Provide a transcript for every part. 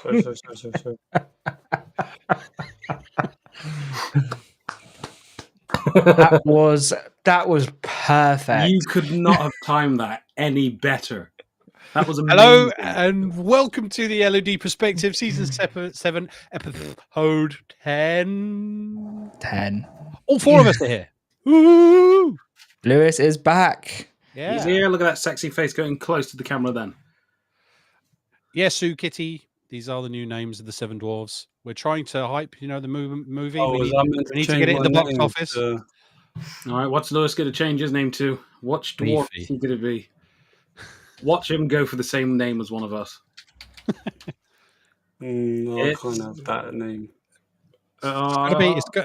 Sorry. That was perfect. You could not have timed that any better. That was amazing. Hello and welcome to the LOD Perspective Season 7 Episode 10. 10. All four of us are here. Woo! Lewis is back. Yeah. He's here. Look at that sexy face going close to the camera then. Yeah, Sue, Kitty. These are the new names of the Seven Dwarves. We're trying to hype, the movie. Oh, we need to get it in the box office. All right, what's Lewis going to change his name to? Which dwarf is he going to be? Watch him go for the same name as one of us. No, I can't have that name.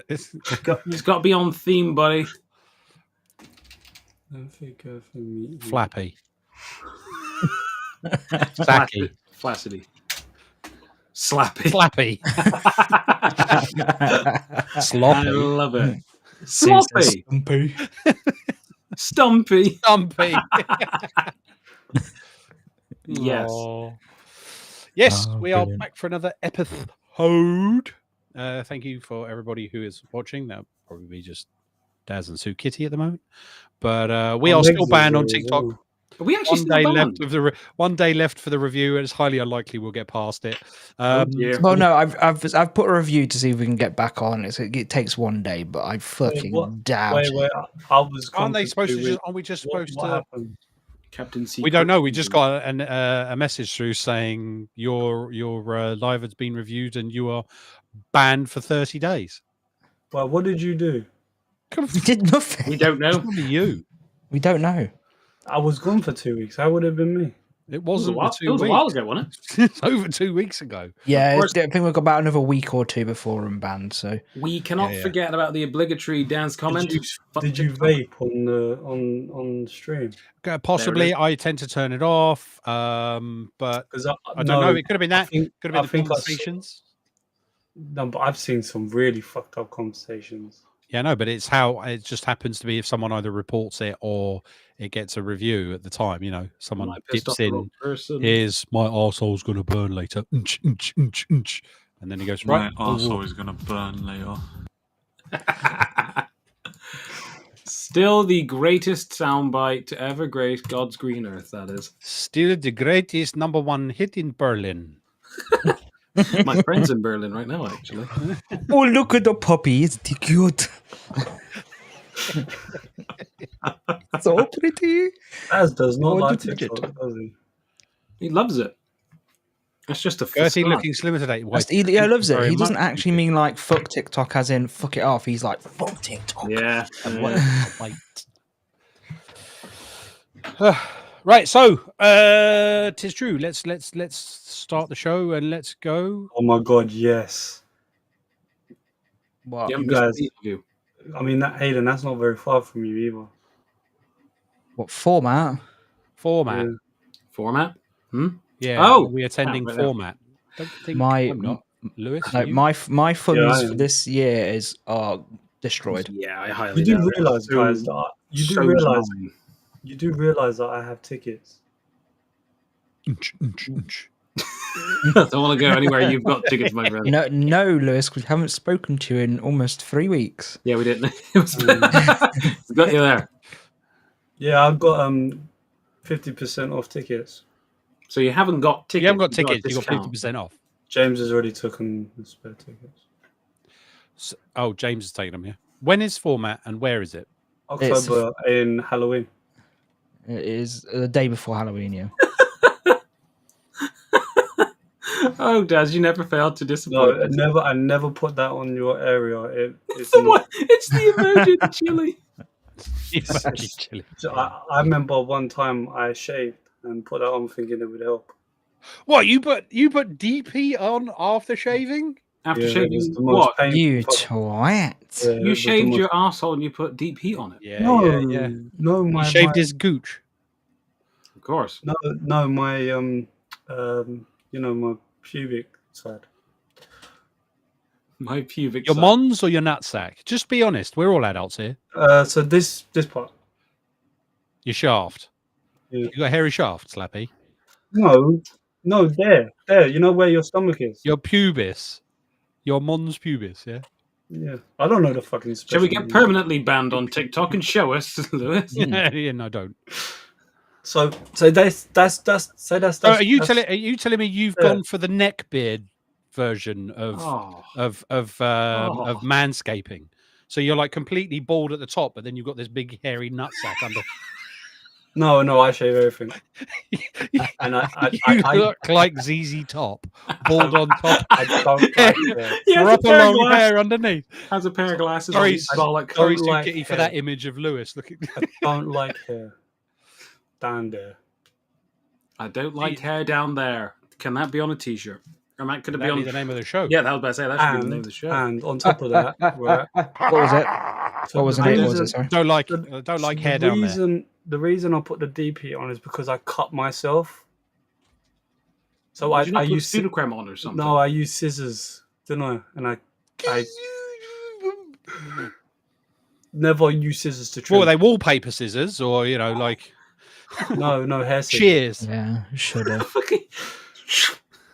It's got to be on theme, buddy. Flappy. Sacky. Flaccidity. Slappy. Slappy. Sloppy. I love it. Sloppy. Stumpy. Stumpy. Yes. Oh. Yes, we are back for another episode. Thank you for everybody who is watching. That'll probably be just Daz and Sue Kitty at the moment. But we are still banned on TikTok. Are we actually one day left for the review, and it's highly unlikely we'll get past it. Well, no, I've put a review to see if we can get back on. It takes one day, but I fucking doubt. Wait, I was. Aren't they supposed to? Aren't we just supposed to? Happened? Captain Secret. We don't know. We just got a message through saying your live has been reviewed and you are banned for 30 days. Well, what did you do? We did nothing. We don't know. Probably you. We don't know. I was gone for 2 weeks. How would it have been me? It wasn't. It was a while ago, wasn't it? It's over 2 weeks ago. Yeah, I think we've got about another week or two before I'm banned. So we cannot forget about the obligatory dance comment. Did you vape on stream? Possibly. I tend to turn it off. But I don't know. It could have been that. Could have been the conversations. No, but I've seen some really fucked up conversations. Yeah, no, but it's how it just happens to be if someone either reports it or it gets a review at the time. Someone dips in. Here's my arsehole's going to burn later. And then he goes, right. My arsehole is going to burn later. Still the greatest soundbite to ever grace God's green earth, that is. Still the greatest #1 hit in Berlin. My friend's in Berlin right now, actually. Oh, look at the puppy. It's cute. So pretty. As does not like TikTok, does he? He loves it. It's just a Gertie looking slimmer today. He loves it. He doesn't actually mean like fuck TikTok as in fuck it off. He's like fuck TikTok. Yeah. Right, so 'tis true. Let's start the show and let's go. Oh my god, yes. What? You guys? I mean, Hayden, that's not very far from you either. What format? Format. Yeah. Format? Yeah. Oh, we attending format. Don't think I'm not. Lewis. No, my funds for this year is destroyed. Yeah, I highly. You do realize, guys, that you do realize that I have tickets. I don't want to go anywhere. You've got tickets, my friend. No, Lewis, we haven't spoken to you in almost 3 weeks. Yeah, we didn't. We got you there. Yeah, I've got 50% off tickets. So you haven't got tickets. You haven't got tickets. You got 50% off. James has already taken the spare tickets. So, James has taken them. Yeah. When is format and where is it? October in Halloween. It is the day before Halloween, yeah. Oh, Daz, you never failed to disappoint. No, I never put that on your area. It's the emoji chili. Chili. So I remember one time I shaved and put that on thinking it would help. What, you put DP on after shaving? After shaving what? You twat. Yeah, you shaved your arsehole and you put deep heat on it. Yeah, No, he shaved his gooch. Of course. No, my my pubic side. My pubic Your side. mons or your nutsack? Just be honest. We're all adults here. So this part. Your shaft. Yeah. You got a hairy shaft, Slappy? No, No, there. You know where your stomach is? Your pubis. Your mons pubis, yeah? Yeah. I don't know the fucking Shall we special get name. permanently banned on TikTok and show us, Lewis? Yeah, no, don't. So that's Are you telling me you've Yeah. gone for the neck beard version of manscaping? So you're like completely bald at the top, but then you've got this big hairy nutsack under. No, I shave everything. And I look like ZZ Top, bald on top. I don't like hair. Proper long hair underneath. Has a pair of glasses. Sorry, Sorry, like Kitty, for that image of Lewis looking. I don't like hair. Down there. I don't like hair down there. Can that be on a T-shirt? Or could it be on the name of the show? Yeah, that was about to say that should be the name of the show. And on top of that, right, what was it? What was the name? What was it? Sorry. Don't like hair down there. The reason I put the DP on is because I cut myself. So Did you not I put use Sudocream on or something. No, I use scissors, didn't I? And I never use scissors to trim. Well, they wallpaper scissors, or like. No, hair scissors. Cheers. Yeah, should have.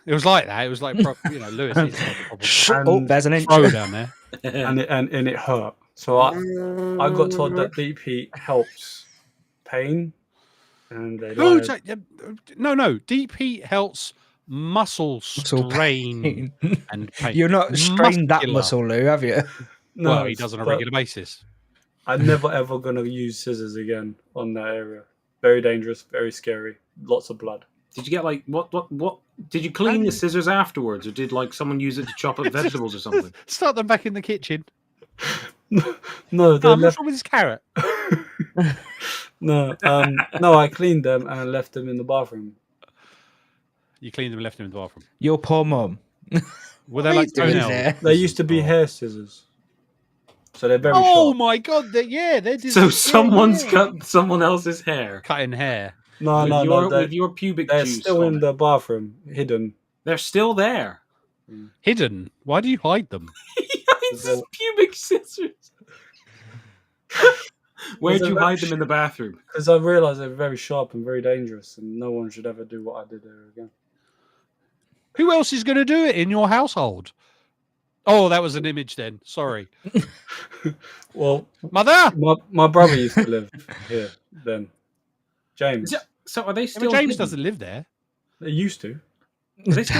It was like that. It was like Lewis. There's an throw down there, and it hurt. So I got told that deep heat helps pain, and they no. Deep heat helps muscle strain and pain. You're not strained that muscle, Lou, have you? No, well, he does on a regular basis. I'm never ever gonna use scissors again on that area. Very dangerous, very scary, lots of blood. Did you get like what? Did you clean the scissors afterwards, or did like someone use it to chop up vegetables or something? Start them back in the kitchen. No, what's wrong with this carrot? No, I cleaned them and I left them in the bathroom. You cleaned them and left them in the bathroom. Your poor mum. Were they like toenails? They used to be hair scissors, so they're very Oh sharp. my god! They're so someone's cut someone else's hair, cutting hair. No, with your pubic they're juice still in the bathroom, hidden. They're still there. Hidden? Why do you hide them? He hides his pubic scissors. Where'd you hide them in the bathroom? Because I realised they're very sharp and very dangerous, and no one should ever do what I did there again. Who else is going to do it in your household? Oh, that was an image then. Sorry. Well, mother. My brother used to live here then. James. So are they still? James doesn't live there. They used to.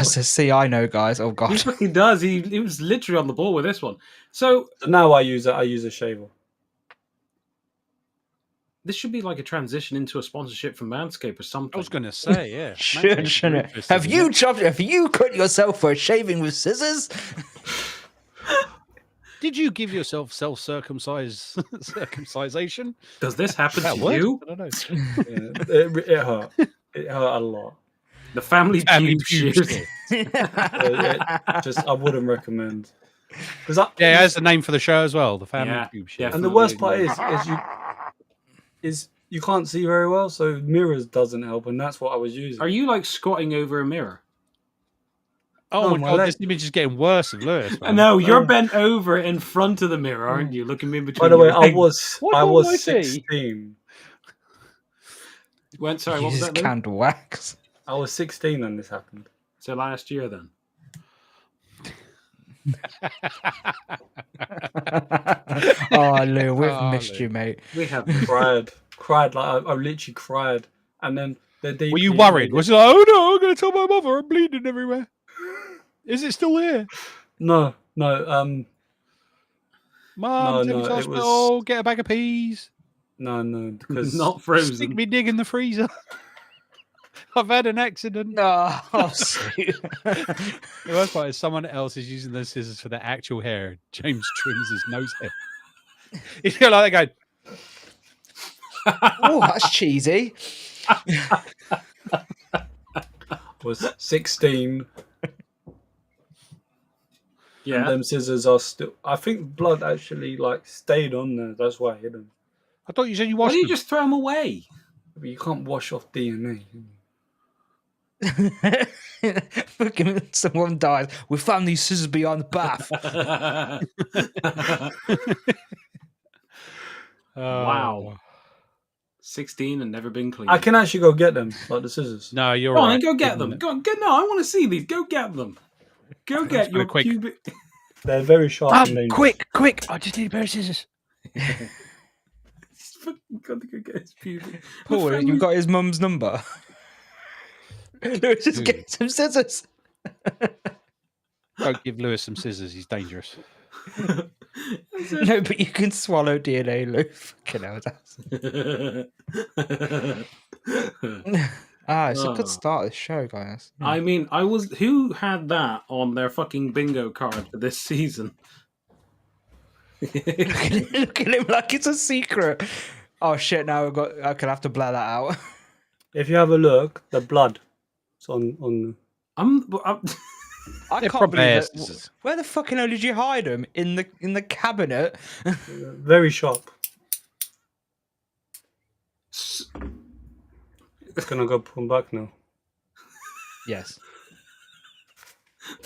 See, I know, guys. Oh god, he fucking does. He was literally on the ball with this one. So now I use a shaver. This should be like a transition into a sponsorship from Manscaped or something. I was going to say, yeah. Shouldn't it? Have you cut yourself for shaving with scissors? Did you give yourself circumcision? Does this happen to you? I don't know. Yeah, it hurt. It hurt a lot. The family pube shears. I wouldn't recommend. That's the name for the show as well. The family pube shears. And the worst part is you can't see very well, so mirrors doesn't help, and that's what I was using. Are you like squatting over a mirror? Oh my god, this image is getting worse of Lewis. I know, you're bent over in front of the mirror, aren't you? Looking in between. By the way, I was 16. What was that? Canned wax. I was 16 when this happened. So last year then. Oh, Lou, we've missed you, mate. We have cried like I literally cried, and then were you worried? Was it like, oh no, I'm going to tell my mother I'm bleeding everywhere? Is it still here? No. Mum, take me to hospital. Get a bag of peas. No, because not frozen. Stick me dig in the freezer. I've had an accident. Oh, sweet. The worst part is someone else is using those scissors for their actual hair. James trims his nose hair. He's got like that going. Oh, that's cheesy. was 16. Yeah. And them scissors are still. I think blood actually stayed on there. That's why I hid them. I thought you said you washed them. Why don't you just throw them away? But you can't wash off DNA. Fucking someone dies. We found these scissors behind the bath. Wow. 16 and never been clean. I can actually go get them, like the scissors. No, you're Go right. on, go get them. Go on, no, I want to see these. Go get them. Go get your quick. pubic. They're very sharp and dangerous. Quick! I just need a pair of scissors. He's fucking got to go get his pubic. Paul, you've got his mum's number. Lewis, just get some scissors. Don't give Lewis some scissors. He's dangerous. No, but you can swallow DNA, Lou. Fucking hell, it's a good start of the show, guys. I mean, who had that on their fucking bingo card for this season? Look at him like it's a secret. Oh shit! Now I could have to blur that out. If you have a look, the blood is on. I can't believe it. Where the fucking hell did you hide them? In the cabinet? Very sharp. Gonna go put them back now. Yes.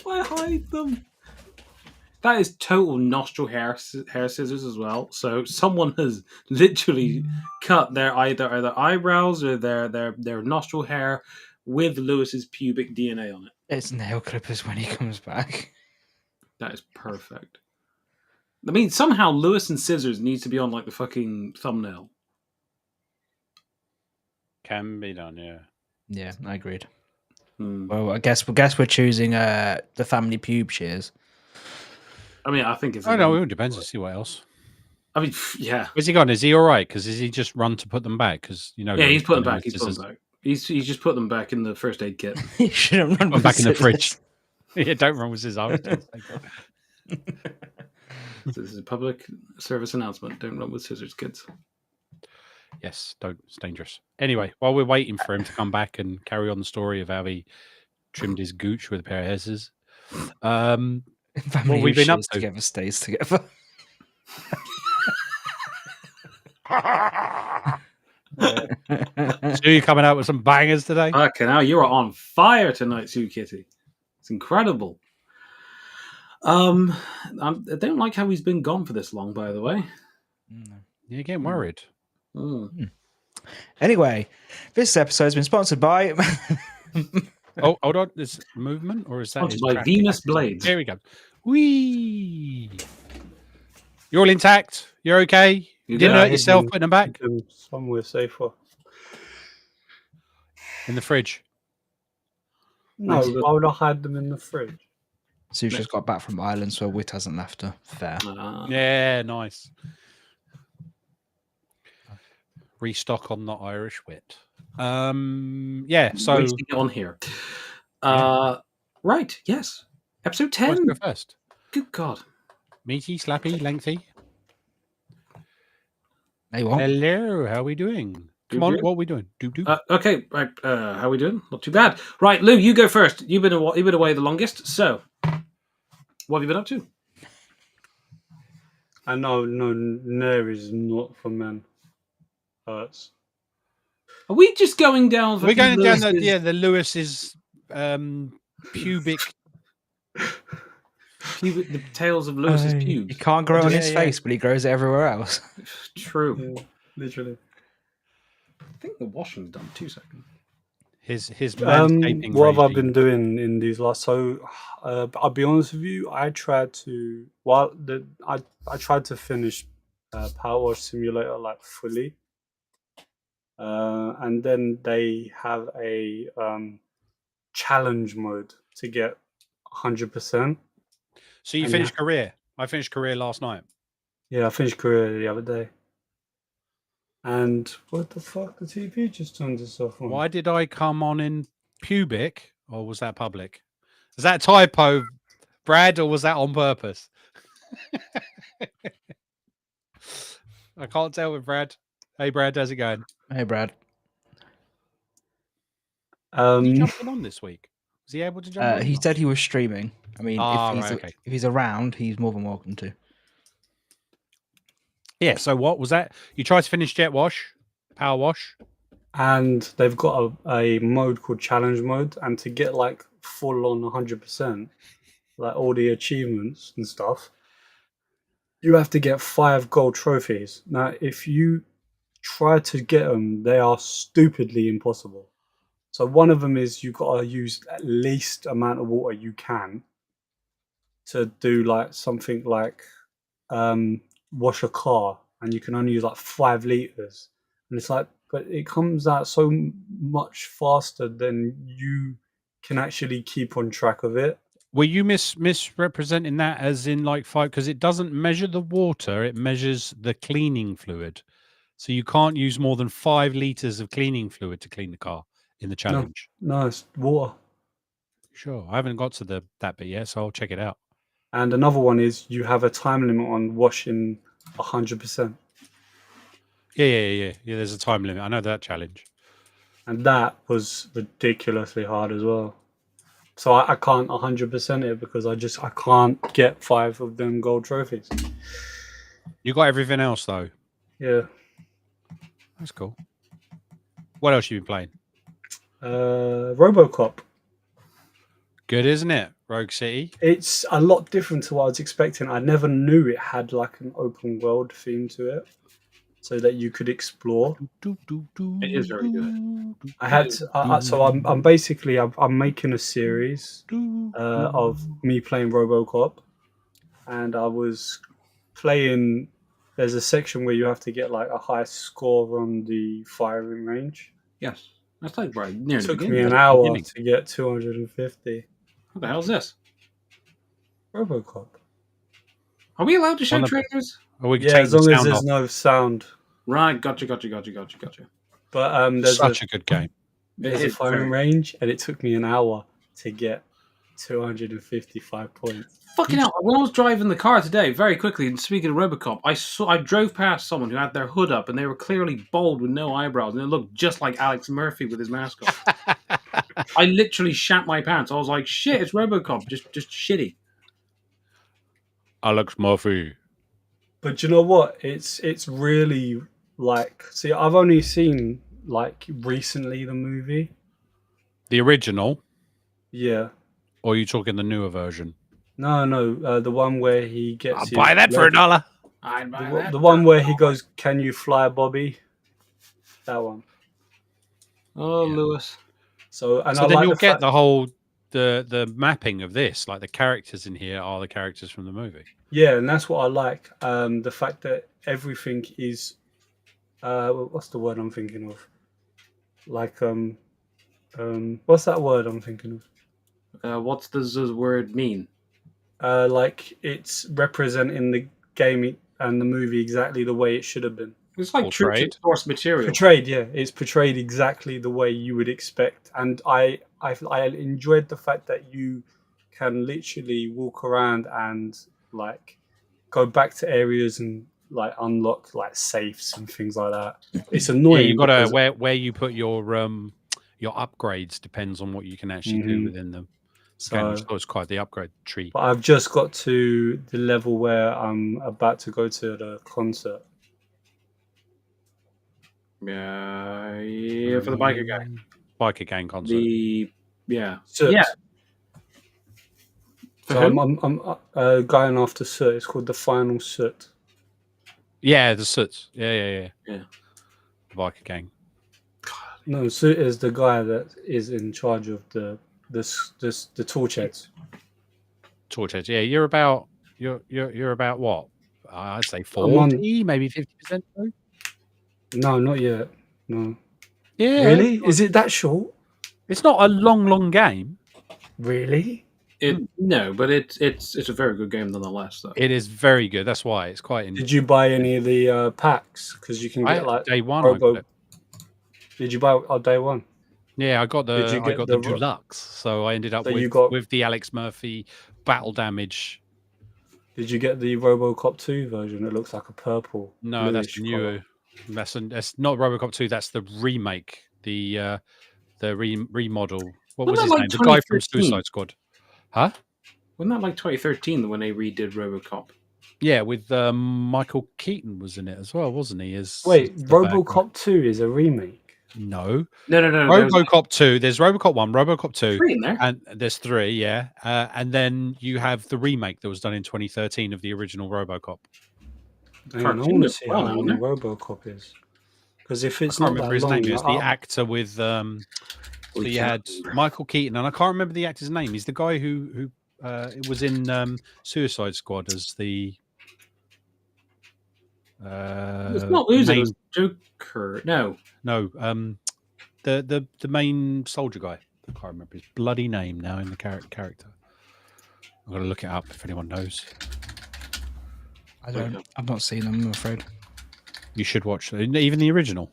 Why hide them? That is total nostril hair scissors as well. So someone has literally cut their either eyebrows or their nostril hair with Lewis's pubic DNA on it. It's nail clippers when he comes back. That is perfect. I mean, somehow Lewis and scissors needs to be on like the fucking thumbnail. Can be done, yeah. Yeah, I agreed. Well, I guess we're choosing the family pube shears. I mean, I think it's. I know. It depends. Let's see what else. I mean, yeah. Where's he gone? Is he all right? Because is he just run to put them back? Because Yeah, he's put them back. He's put them back. He's just put them back in the first aid kit. He shouldn't run back in the fridge. Yeah, don't run with scissors. This is a public service announcement. Don't run with scissors, kids. Yes, don't. It's dangerous. Anyway, while we're waiting for him to come back and carry on the story of how he trimmed his gooch with a pair of scissors, what we've been up to. Together stays together. So you coming out with some bangers today? Okay, now you are on fire tonight, Sue Kitty. It's incredible. I don't like how he's been gone for this long, by the way. You're getting worried. Anyway, this episode has been sponsored by. Oh, hold on. Is it movement or is that Sponsored by Venus Blades? There we go. Whee! You're all intact. You're okay. You didn't hurt yourself putting them back? Somewhere safer. In the fridge. No, why would I hide them in the fridge? Sue's just got back from Ireland, so Wit hasn't left her. Fair. Yeah, nice. Restock on the Irish wit. Yeah, so Wait to get on here. Right, yes. Episode 10. Let's go first. Good God. Meaty, slappy, lengthy. Hey, what? Hello, how are we doing? Come on, what are we doing? Okay, right. How are we doing? Not too bad. Right, Lou, you go first. You've been away the longest. So, what have you been up to? I know, nair is not for men. Hurts. Are we just going down? We're going down the Lewis's pubic. The tails of Lewis's pubes. He can't grow on his face, but he grows it everywhere else. True. Yeah, literally. I think the washing's done. 2 seconds. His manscaping what have I regime. been doing in these last? So, I'll be honest with you. I tried to I tried to finish Power Wash Simulator like fully, and then they have a challenge mode to get 100%. So you finished career? I finished career last night. Yeah, I finished career the other day. And what the fuck? The TP just turned itself on. Why did I come on in pubic, or was that public? Is that a typo, Brad, or was that on purpose? I can't tell with Brad. Hey, Brad, how's it going? Hey, Brad. Is he jumping on this week? Was he able to jump on? He said he was streaming. I mean, if he's around, he's more than welcome to. Yeah, so what was that? You tried to finish Jet Wash, Power Wash? And they've got a mode called challenge mode, and to get like full on 100%, like all the achievements and stuff, you have to get 5 gold trophies. Now, if you try to get them, they are stupidly impossible. So one of them is you got to use at least amount of water you can to do like something like wash a car, and you can only use like 5 liters, and it's like, but it comes out so much faster than you can actually keep on track of it. Were you misrepresenting that as in like 5? Because it doesn't measure the water; it measures the cleaning fluid. So you can't use more than 5 liters of cleaning fluid to clean the car in the challenge. No, it's water. Sure, I haven't got to that bit yet, so I'll check it out. And another one is you have a time limit on washing 100%. Yeah. There's a time limit. I know that challenge. And that was ridiculously hard as well. So I can't 100% it because I can't get 5 of them gold trophies. You got everything else though. Yeah. That's cool. What else you been playing? RoboCop. Good, isn't it? Rogue City. It's a lot different to what I was expecting. I never knew it had like an open world theme to it, so that you could explore. It is very good. I had to, so I'm basically I'm making a series of me playing RoboCop, and I was playing. There's a section where you have to get like a high score on the firing range. Yes, that's like right near It the took beginning. me an hour to get 250. What the hell is this? RoboCop. Are we allowed to show trailers? Or we can Yeah, take as the long as sound there's off. no sound. Right, gotcha. But there's Such a good game. There's a firing range, and it took me an hour to get 255 points. Fucking hell! When I was driving the car today, very quickly, and speaking of RoboCop, I drove past someone who had their hood up, and they were clearly bald with no eyebrows, and it looked just like Alex Murphy with his mask on. I literally shat my pants. I was like, "Shit, it's RoboCop, just shitty." Alex Murphy. But you know what? It's really like, see, I've only seen like recently the movie. The original? Yeah. Or are you talking the newer version? No, the one where he gets. I'll buy that for $1. I'd buy that. The one where he goes, "Can you fly, Bobby?" That one. Oh, yeah. Lewis. So then you'll get the whole the mapping of this, like the characters in here are the characters from the movie. Yeah, and that's what I like. The fact that everything is, what's the word I'm thinking of? Like, what's that word I'm thinking of? What does this word mean? Like it's representing the game and the movie exactly the way it should have been. It's like true to source material. Portrayed, yeah. It's portrayed exactly the way you would expect. And I enjoyed the fact that you can literally walk around and like go back to areas and like unlock like safes and things like that. It's annoying. Yeah, you've got to where you put your upgrades depends on what you can actually do within them. So it's quite the upgrade tree. But I've just got to the level where I'm about to go to the concert. Yeah, for the biker guy. Biker gang concert. Soot. Yeah. So I'm going after Soot. It's called the Final Soot. Yeah, the Soots. Yeah. The biker gang. No, Soot is the guy that is in charge of the torchheads. Torchheads. Yeah, you're about what? I'd say 40, maybe 50%. No, not yet. No. Yeah. Really? Is it that short? It's not a long game. Really? No, but it's a very good game nonetheless. Though it is very good. That's why it's quite. Did you buy any of the packs? Because you can get like day one. Did you buy on day one? Yeah, I got the deluxe. So I ended up with the Alex Murphy battle damage. Did you get the RoboCop 2 version? It looks like a purple. No, that's new. That's not RoboCop 2. That's the remake. The remodel. What was his name? The guy from Suicide Squad. Huh? Wasn't that like 2013 when they redid RoboCop? Yeah, with Michael Keaton was in it as well, wasn't he? Wait, RoboCop 2 is a remake? No. RoboCop 2. There's RoboCop 1, RoboCop 2. 3 in there. And there's 3, yeah. And then you have the remake that was done in 2013 of the original RoboCop. I want to see how long RoboCop is. Because if it's I can't not remember that his long, name. It's the actor with. So We you can't had remember. Michael Keaton, and I can't remember the actor's name. He's the guy who was in Suicide Squad as the. It's not losing. main, It was Joker. No. no, the main soldier guy. I can't remember his bloody name now in the character. I'm gonna look it up if anyone knows. I don't. I've not seen them. I'm afraid. You should watch it. Even the original.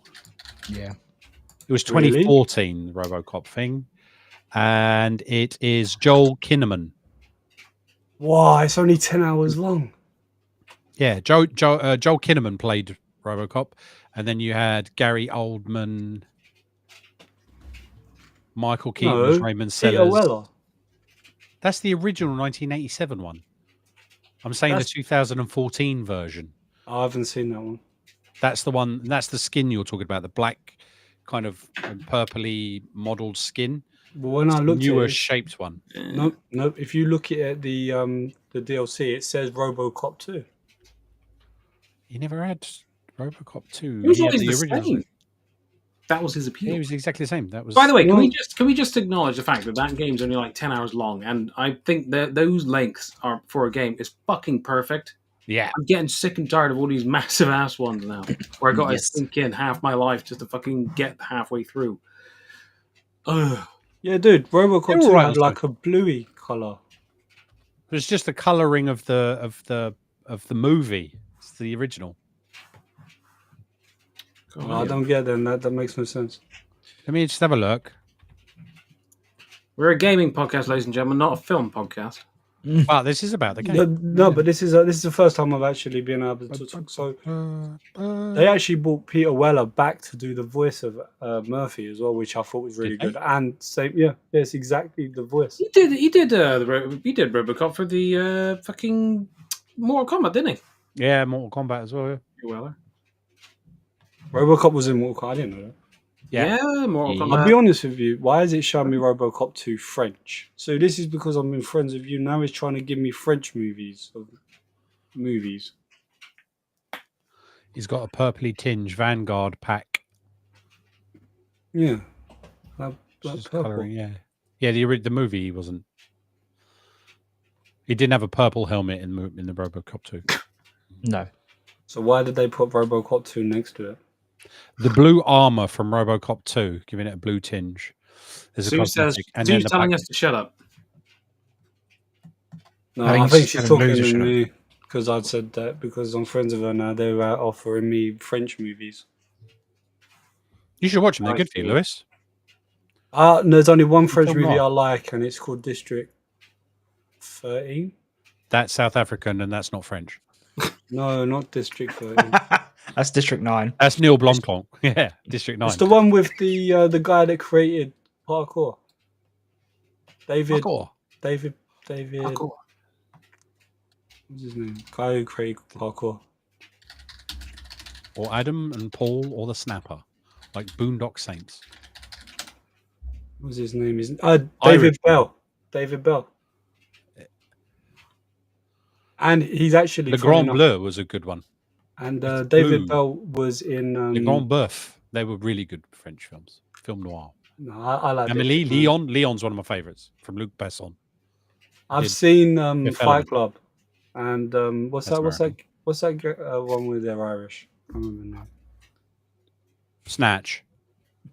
Yeah. It was Really? 2014, the RoboCop thing, and it is Joel Kinnaman. Wow, it's only 10 hours long. Yeah, Joel Kinnaman played RoboCop, and then you had Gary Oldman, Michael Keaton as No, Raymond Peter Sellers. Weller. That's the original 1987 one. I'm saying That's- the 2014 version. I haven't seen that one. That's the one. That's the skin you're talking about. The black, kind of purpley modelled skin. But when I It's the looked at newer it, shaped one. nope. If you look at the DLC, it says RoboCop 2. He never had RoboCop 2. It was He had always the original. same. That was his Yeah, appeal. it was exactly the same. That was. By the way, can Well- we just acknowledge the fact that that game's only like 10 hours long, and I think that those lengths are for a game is fucking perfect. Yeah. I'm getting sick and tired of all these massive ass ones now, where I got Yes. to sink in half my life just to fucking get halfway through. Ugh. Yeah, dude, RoboCop They're 2 all right had on like a bluey color. It was just the colouring of the movie. It's the original. I don't get them. That makes no sense. Let me just have a look. We're a gaming podcast, ladies and gentlemen, not a film podcast. Wow, this is about the game. No, but this is the first time I've actually been able to talk. So they actually brought Peter Weller back to do the voice of Murphy as well, which I thought was really Did they? good. And same, yeah, it's exactly the voice. He did RoboCop for the fucking Mortal Kombat, didn't he? Yeah, Mortal Kombat as well. Yeah. Weller. RoboCop was in Mortal Kombat. I didn't know that. Yeah. Mortal Yeah. Kombat. I'll be honest with you. Why is it showing me RoboCop 2 French? So this is because I'm in friends with you. Now it's trying to give me French movies. He's got a purpley tinge Vanguard pack. Yeah. Like Just purple. colouring, yeah. Yeah, the movie he wasn't. He didn't have a purple helmet in the RoboCop 2. No. So why did they put RoboCop 2 next to it? The blue armor from RoboCop 2, giving it a blue tinge. There's a Sue's cosmetic, and then Sue's the telling back- us to shut up. No, I think I think she's she's telling talking Loser to shut up. me because I'd said that because I'm friends with her now. They were offering me French movies. You should watch them. They're I good for you, see. Lewis. There's only one French Film movie noir. I like, and it's called District 13. That's South African, and that's not French. No, not District 13. That's District 9. That's Neil Blomkamp. Yeah, District 9. It's the one with the guy that created parkour. David. Parkour. David. Parkour. What's his name? Guy who created parkour. Or Adam and Paul, or the Snapper, like Boondock Saints. What's his name? David Irish. Bell. David Bell. And he's actually Le funny Grand enough- Bleu was a good one. And It's David blue. Bell was in. Le Grand Boeuf. They were really good French films. Film noir. No, I like Emily, District 9. Leon's one of my favourites from Luc Besson. I've did seen Fifth Fight Element. Club, and what's That's that? What's that one with they're Irish? I can't remember now. Snatch.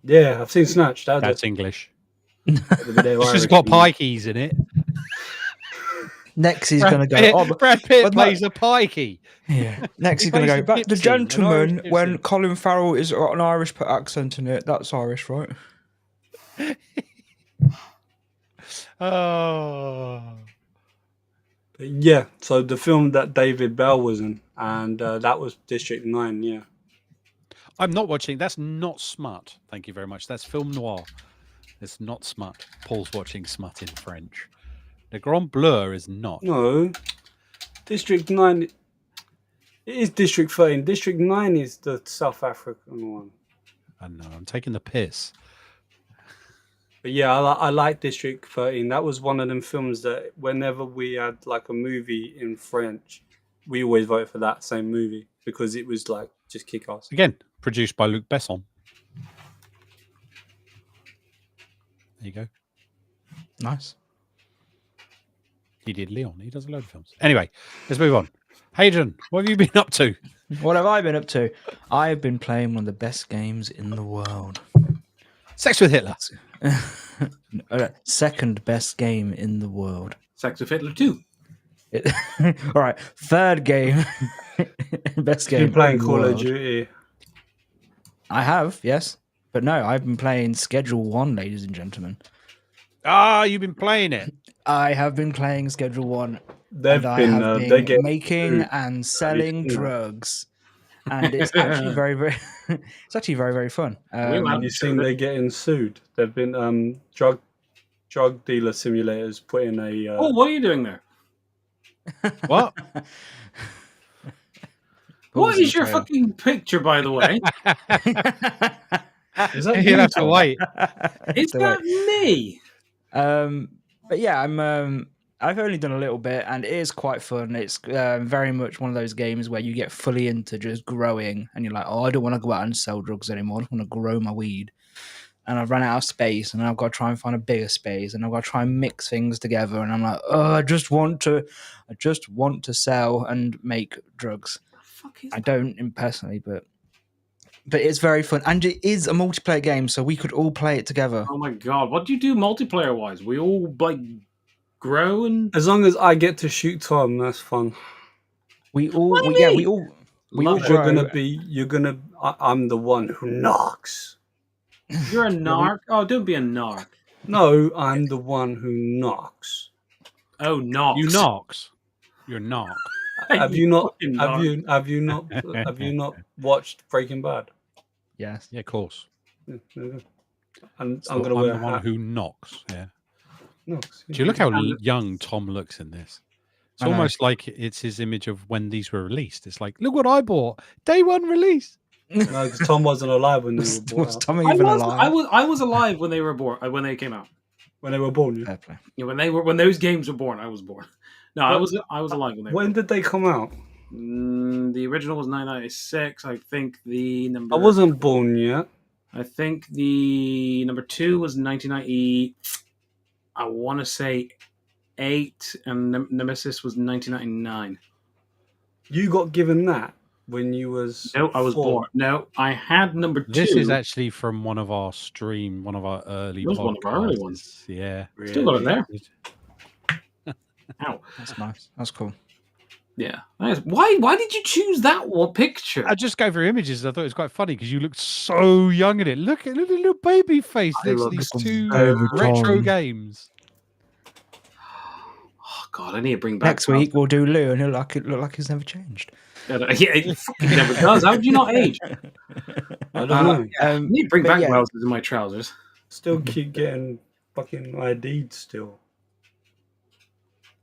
Yeah, I've seen Snatch. That's English. They're It's Irish. just got pikeys in it. Next, he's Brad going to go. Pitt, Oh, but- Brad Pitt but plays a pikey. yeah. Next, he's He going to plays go. But the gypsy, an gentleman, Irish when gypsy. Colin Farrell is got an Irish accent in it, that's Irish, right? Oh. Yeah, so the film that David Bell was in, and that was District 9. Yeah, I'm not watching. That's not smut. Thank you very much. That's film noir. It's not smut. Paul's watching smut in French. Le Grand Bleu is not. no, District 9. It is District 13. District 9 is the South African one. I know. I'm taking the piss. But yeah, I like District 13. That was one of them films that whenever we had like a movie in French, we always vote for that same movie because it was like just kick ass. Again, produced by Luc Besson. There you go. Nice. He did Leon. He does a load of films. Anyway, let's move on. Hayden, what have you been up to? What have I been up to? I've been playing one of the best games in the world. Sex with Hitler. Second best game in the world. Sex with Hitler 2. All right, third game. Best game. You've been playing in the Call of world. Duty. I have, yes. But no, I've been playing Schedule 1, ladies and gentlemen. Ah, you've been playing it. I have been playing Schedule 1. They've and I been, have they been get making sued. and selling seen that? drugs. And it's actually very, very it's actually very, very fun. haven't You've seen they're getting sued. They've been drug dealer simulators put in a. Oh, what are you doing there? What? What is your fucking picture, by the way? Is that You'll you, have to Tom? wait. Is that me? But yeah, I've only done a little bit, and it is quite fun. It's very much one of those games where you get fully into just growing, and you're like, oh, I don't want to go out and sell drugs anymore. I just want to grow my weed. And I've run out of space, and I've got to try and find a bigger space, and I've got to try and mix things together. And I'm like, oh, I just want to sell and make drugs. I don't personally, but it's very fun, and it is a multiplayer game, so we could all play it together. Oh my god, what do you do multiplayer wise? We all like grow and As long as I get to shoot Tom, that's fun. We all, What do you yeah, mean? we all Love it. grow. I'm the one who knocks. You're a narc. Oh, don't be a narc. No, I'm the one who knocks. Oh, knocks. You knocks. You're knock. Have you not? fucking Have narc. you not watched Breaking Bad? Yes. Yeah, of course. Yeah, there you go. And So I'm gonna wear the a one hat. who knocks. Yeah. Knocks. Do you look how young Tom looks in this? It's I know. almost like it's his image of when these were released. It's like, look what I bought. Day one release. No, because Tom wasn't alive when they were born. Was Tommy even alive? I was alive when they were born. When they came out. When they were born. Yeah. Fair play. Yeah, when those games were born, I was born. No, I was alive when they were When did they come out? born. The original was 1996. I think the number. I wasn't born yet. I think the number 2 was 1990. I want to say 8, and Nemesis was 1999. You got given that when you was. No, I was 4. born. No, I had number 2. This is actually from one of our early It was one of our early podcasts. ones. Yeah. Still got it there. Ow. That's nice. That's cool. Yeah. Nice. Why did you choose that one picture? I just go through images. I thought it was quite funny because you looked so young in it. Look at the little baby face I next to look these so 2 very retro Tom. games. Oh God, I need to bring back Next week we'll do Lou, and he'll look like he's never changed. Yeah, it fucking never does. How would you not age? I don't know. I need to bring but back yeah. Wowsers in my trousers. Still keep getting fucking ID'd still.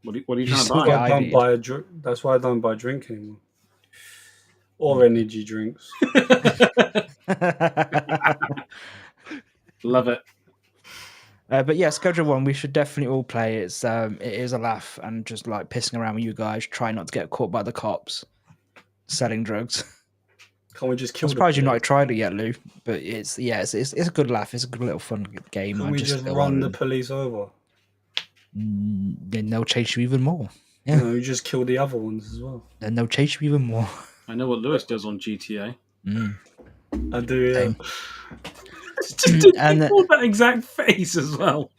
What are you You trying to still buy? get I don't ID'd. buy a drink. That's why I don't buy drink anymore. Or energy drinks. Love it. But yeah, Schedule 1, we should definitely all play. It is a laugh, and just like pissing around with you guys, try not to get caught by the cops selling drugs. Can't we just kill I'm surprised you've not tried it yet, Lou. But it's a good laugh. It's a good little fun game. Can I we just run the police over? Then they'll chase you even more. Yeah. No, you just kill the other ones as well. Then they'll chase you even more. I know what Lewis does on GTA. I do, yeah. Same. And he pulled that exact face as well.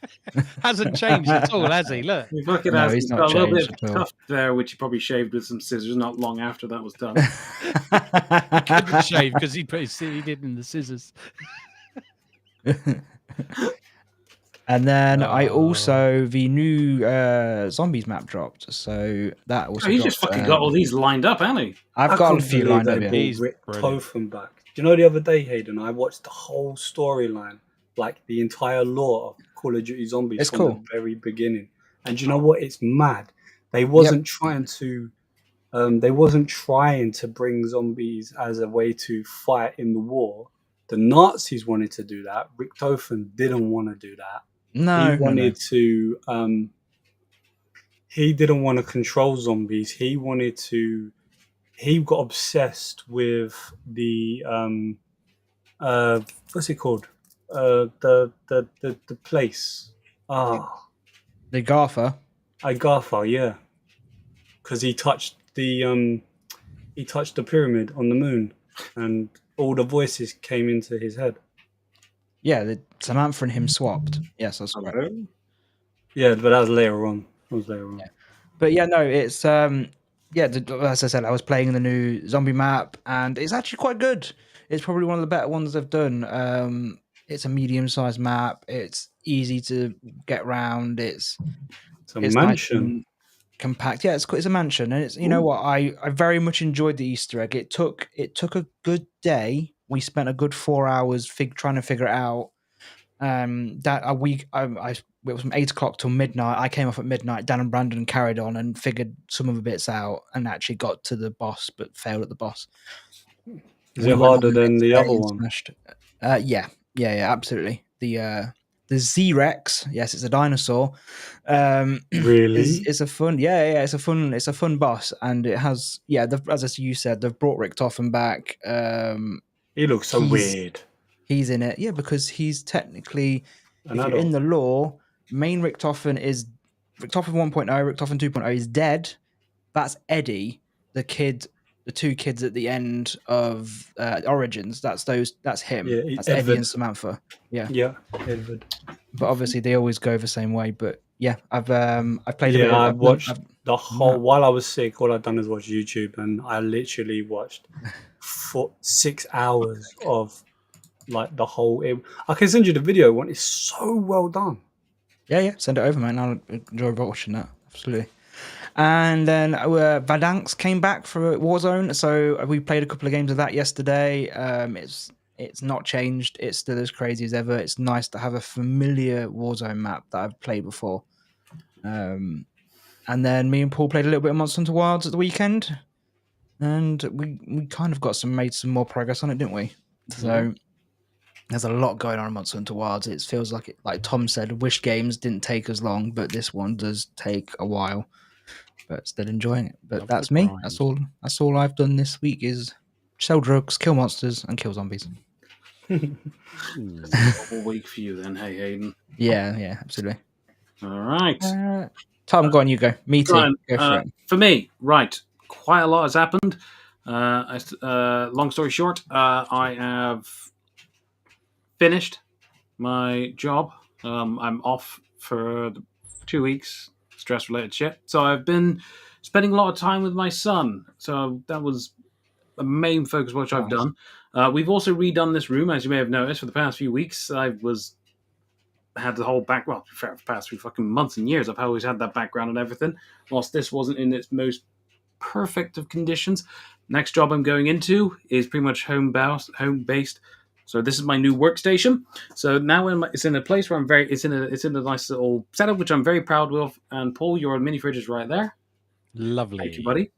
Hasn't changed at all, has he? Look. He fucking No, has. he's He's not got a little bit changed of at all. tuft there, which he probably shaved with some scissors not long after that was done. Couldn't shave because he did in the scissors. And then I also the new zombies map dropped, so that also. Oh, he's just dropped, fucking got all these lined up, hasn't he? I've I got a can't few believe lined they up. Yeah. brought He's Rick brilliant. Totham back. Do you know the other day, Hayden, I watched the whole storyline, like the entire lore of Call of Duty Zombies It's from cool. the very beginning. And do you know what? It's mad. They wasn't trying to bring zombies as a way to fight in the war. The Nazis wanted to do that. Rick Totham didn't want to do that. No, He wanted to. He didn't want to control zombies. He wanted to he got obsessed with the what's it called? The place. The Gartha. Igartha, yeah. Because he touched the pyramid on the moon, and all the voices came into his head. Yeah, Samantha and him swapped. Yes, that's right. Yeah, but that was later on. Yeah. But yeah, no, it's as I said, I was playing the new zombie map, and it's actually quite good. It's probably one of the better ones they've done. It's a medium-sized map. It's easy to get around. It's a nice mansion. and compact. Yeah, it's a mansion, and it's know what, I very much enjoyed the Easter egg. It took a good day. We spent a good 4 hours trying to figure it out. That a week, it was from 8 o'clock till midnight. I came off at midnight. Dan and Brandon carried on and figured some of the bits out, and actually got to the boss, but failed at the boss. Is it harder than the other one? Yeah, absolutely. The Z-Rex, yes, it's a dinosaur. Really? It's a fun, it's a fun boss, and it has, as you said, they've brought Richtofen back. He looks so weird. He's in it, because he's technically, An if adult. you're in the lore, main Richtofen 1.0, Richtofen 2.0 is dead. That's Eddie, the two kids at the end of Origins. That's him. Yeah, that's Edward. Eddie and Samantha. Yeah, Edward. But obviously they always go the same way. But yeah, I've played a bit. I've watched the whole. While I was sick, all I've done is watch YouTube, and I literally watched 6 hours of like the whole. I can send you the video one. It's so well done. Yeah, send it over, man. I'll enjoy watching that. Absolutely. And then Verdansk came back for Warzone, so we played a couple of games of that yesterday. It's not changed. It's still as crazy as ever. It's nice to have a familiar Warzone map that I've played before. And then me and Paul played a little bit of Monster Hunter Wilds at the weekend, and we kind of made some more progress on it, didn't we? So there's a lot going on in Monster Hunter Wilds. It feels like like Tom said, Wish games didn't take as long, but this one does take a while. But still enjoying it. But that's me. That's all I've done this week is sell drugs, kill monsters, and kill zombies. Awful week for you then, hey Hayden. Yeah, absolutely. All right. Tom, go on, you go. Me too. Go for it. For me, right, quite a lot has happened. Long story short, I have finished my job. I'm off for 2 weeks, stress-related shit. So I've been spending a lot of time with my son. So that was the main focus which I've done. We've also redone this room, as you may have noticed, for the past few weeks. Had the whole background. Well, for the past few fucking months and years, I've always had that background and everything. Whilst this wasn't in its most perfect of conditions. Next job I'm going into is pretty much home-based. So this is my new workstation. So now it's in a place where it's in a nice little setup, which I'm very proud of. And Paul, your mini fridge is right there. Lovely. Thank you, buddy.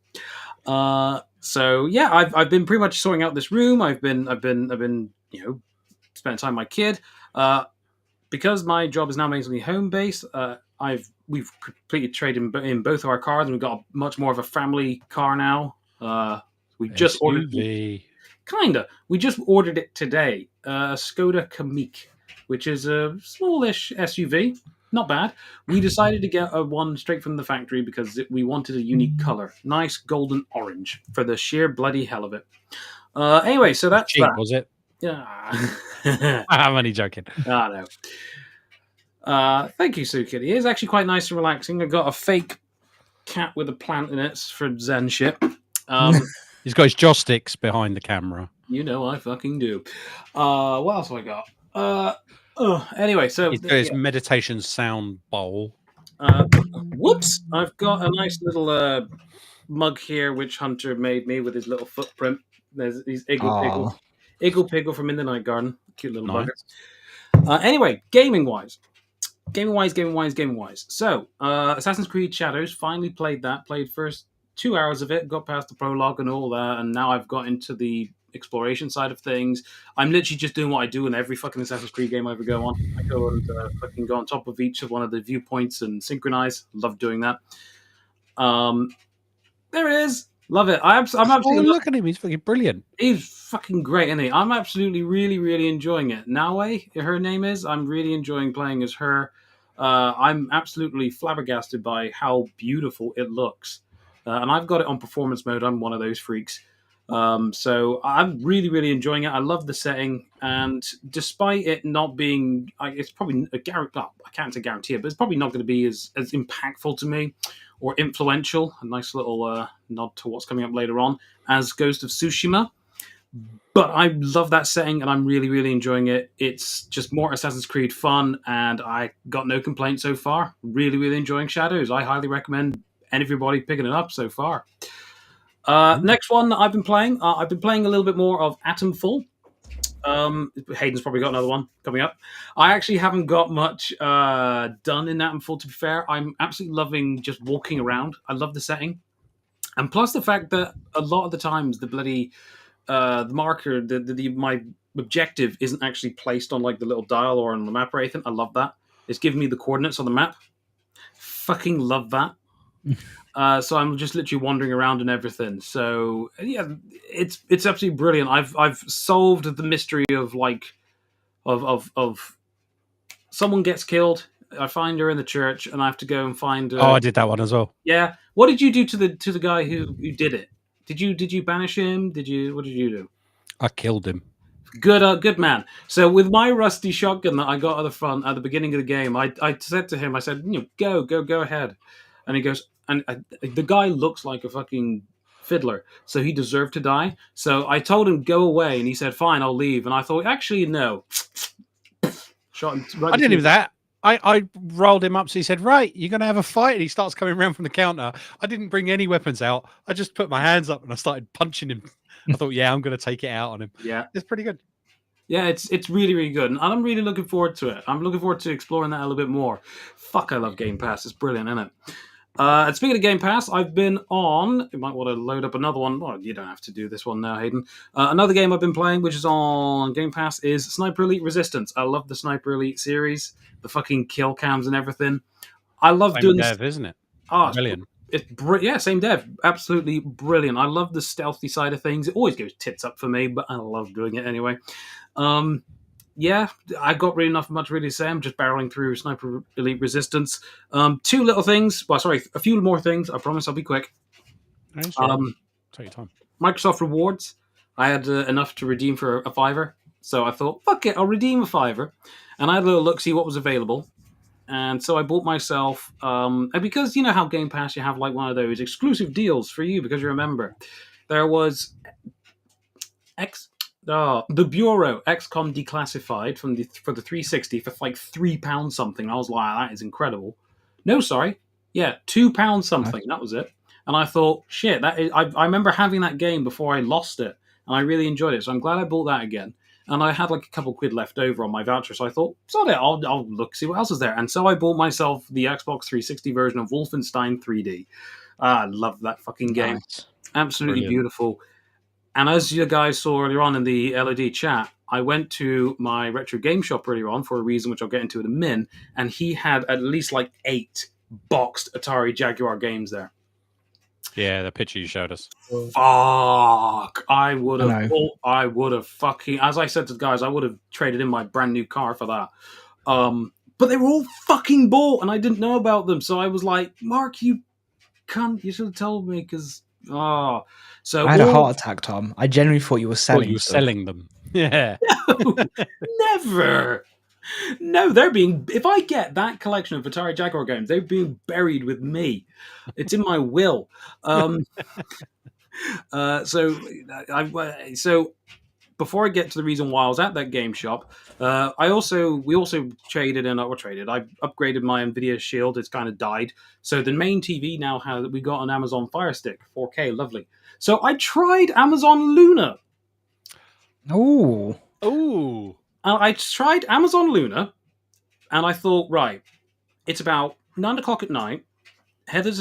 So yeah, I've been pretty much sorting out this room. I've been spending time with my kid. Because my job is now mainly home based. We've completely traded in both of our cars, and we've got much more of a family car now. We just ordered it today. Skoda Kamiq, which is a smallish SUV. Not bad. We decided to get one straight from the factory because we wanted a unique color. Nice golden orange for the sheer bloody hell of it. Anyway, so that's cheap, that. Was it? Yeah. I'm only joking. No. Thank you, Suki. It is actually quite nice and relaxing. I've got a fake cat with a plant in it for Zen shit. He's got his joysticks behind the camera. You know I fucking do. What else have I got? Anyway, so he's got his meditation sound bowl. Whoops! I've got a nice little mug here, which Hunter made me with his little footprint. There's his Iggle Piggle from In the Night Garden. Cute little bugger. Anyway, gaming wise. So, Assassin's Creed Shadows, finally played that. Played first 2 hours of it, got past the prologue and all that, and now I've got into the exploration side of things. I'm literally just doing what I do in every fucking Assassin's Creed game I ever go on. I go and fucking go on top of each of one of the viewpoints and synchronize. Love doing that. There it is. Love it. I'm Oh, absolutely. look at him. He's fucking brilliant. He's fucking great, isn't he? I'm absolutely, really, really enjoying it. Nawe, her name is. I'm really enjoying playing as her. I'm absolutely flabbergasted by how beautiful it looks. And I've got it on performance mode. I'm one of those freaks. So I'm really, really enjoying it. I love the setting. And despite it not being, it's probably a guarantee, well, I can't say guarantee it, but it's probably not going to be as impactful to me or influential. A nice little nod to what's coming up later on as Ghost of Tsushima. But I love that setting and I'm really, really enjoying it. It's just more Assassin's Creed fun and I got no complaints so far. Really, really enjoying Shadows. I highly recommend everybody picking it up so far. Next one that I've been playing a little bit more of Atomful. Hayden's probably got another one coming up. I actually haven't got much done in Atomful, to be fair. I'm absolutely loving just walking around. I love the setting. And plus the fact that a lot of the times the bloody the marker, my objective isn't actually placed on like the little dial or on the map or anything. I love that. It's giving me the coordinates on the map. Fucking love that. So I'm just literally wandering around and everything. So yeah, it's absolutely brilliant. I've solved the mystery of like of someone gets killed. I find her in the church, and I have to go and find. Oh, I did that one as well. Yeah. What did you do to the guy who did it? Did you banish him? What did you do? I killed him. Good man. So with my rusty shotgun that I got at the front at the beginning of the game, I said to him, I said, go ahead, and he goes, and the guy looks like a fucking fiddler, so he deserved to die. So I told him go away, and he said, fine, I'll leave. And I thought, actually, no. Shot him right. I didn't even that. I rolled him up, so he said, right, you're going to have a fight. And he starts coming around from the counter. I didn't bring any weapons out. I just put my hands up and I started punching him. I thought, yeah, I'm going to take it out on him. Yeah. It's pretty good. Yeah, it's really, really good. And I'm really looking forward to it. I'm looking forward to exploring that a little bit more. Fuck, I love Game Pass. It's brilliant, isn't it? And speaking of Game Pass, I've been on... You might want to load up another one. Well, you don't have to do this one now, Hayden. Another game I've been playing, which is on Game Pass, is Sniper Elite Resistance. I love the Sniper Elite series. The fucking kill cams and everything. I love Same doing dev, isn't it? Oh, Brilliant. Yeah, same dev. Absolutely brilliant. I love the stealthy side of things. It always goes tits up for me, but I love doing it anyway. Yeah, I got really nothing much really to say. I'm just barreling through Sniper Elite Resistance. Two little things. Well, sorry, a few more things. I promise I'll be quick. Take your time. Microsoft Rewards. I had enough to redeem for a $5, so I thought, fuck it, I'll redeem a $5. And I had a little look, see what was available. And so I bought myself, and because you know how Game Pass, you have like one of those exclusive deals for you because you're a member. There was the Bureau XCOM Declassified for the 360 for like £3 something. I was like, that is incredible. No, sorry, yeah, £2 something. Nice. That was it. And I thought, shit, I remember having that game before I lost it, and I really enjoyed it. So I'm glad I bought that again. And I had like a couple quid left over on my voucher, so I thought, sod it, I'll look, see what else is there. And so I bought myself the Xbox 360 version of Wolfenstein 3D. I love that fucking game. Nice. Absolutely Brilliant. Beautiful. And as you guys saw earlier on in the LOD chat, I went to my retro game shop earlier on for a reason which I'll get into in a min, and he had at least like 8 boxed Atari Jaguar games there. Yeah, the picture you showed us. Fuck! I would have fucking, as I said to the guys, I would have traded in my brand new car for that. But they were all fucking bought, and I didn't know about them. So I was like, Mark, you should have told me, because so I had a heart attack, Tom. I genuinely thought you were selling. You were selling them. Yeah. No, never. No, they're being. If I get that collection of Atari Jaguar games, they're being buried with me. It's in my will. So before I get to the reason why I was at that game shop, we also traded in. I upgraded my Nvidia Shield. It's kind of died. So the main TV now we got an Amazon Fire Stick, 4K, lovely. So I tried Amazon Luna. Ooh. I tried Amazon Luna, and I thought, right, it's about 9 o'clock at night. Heather's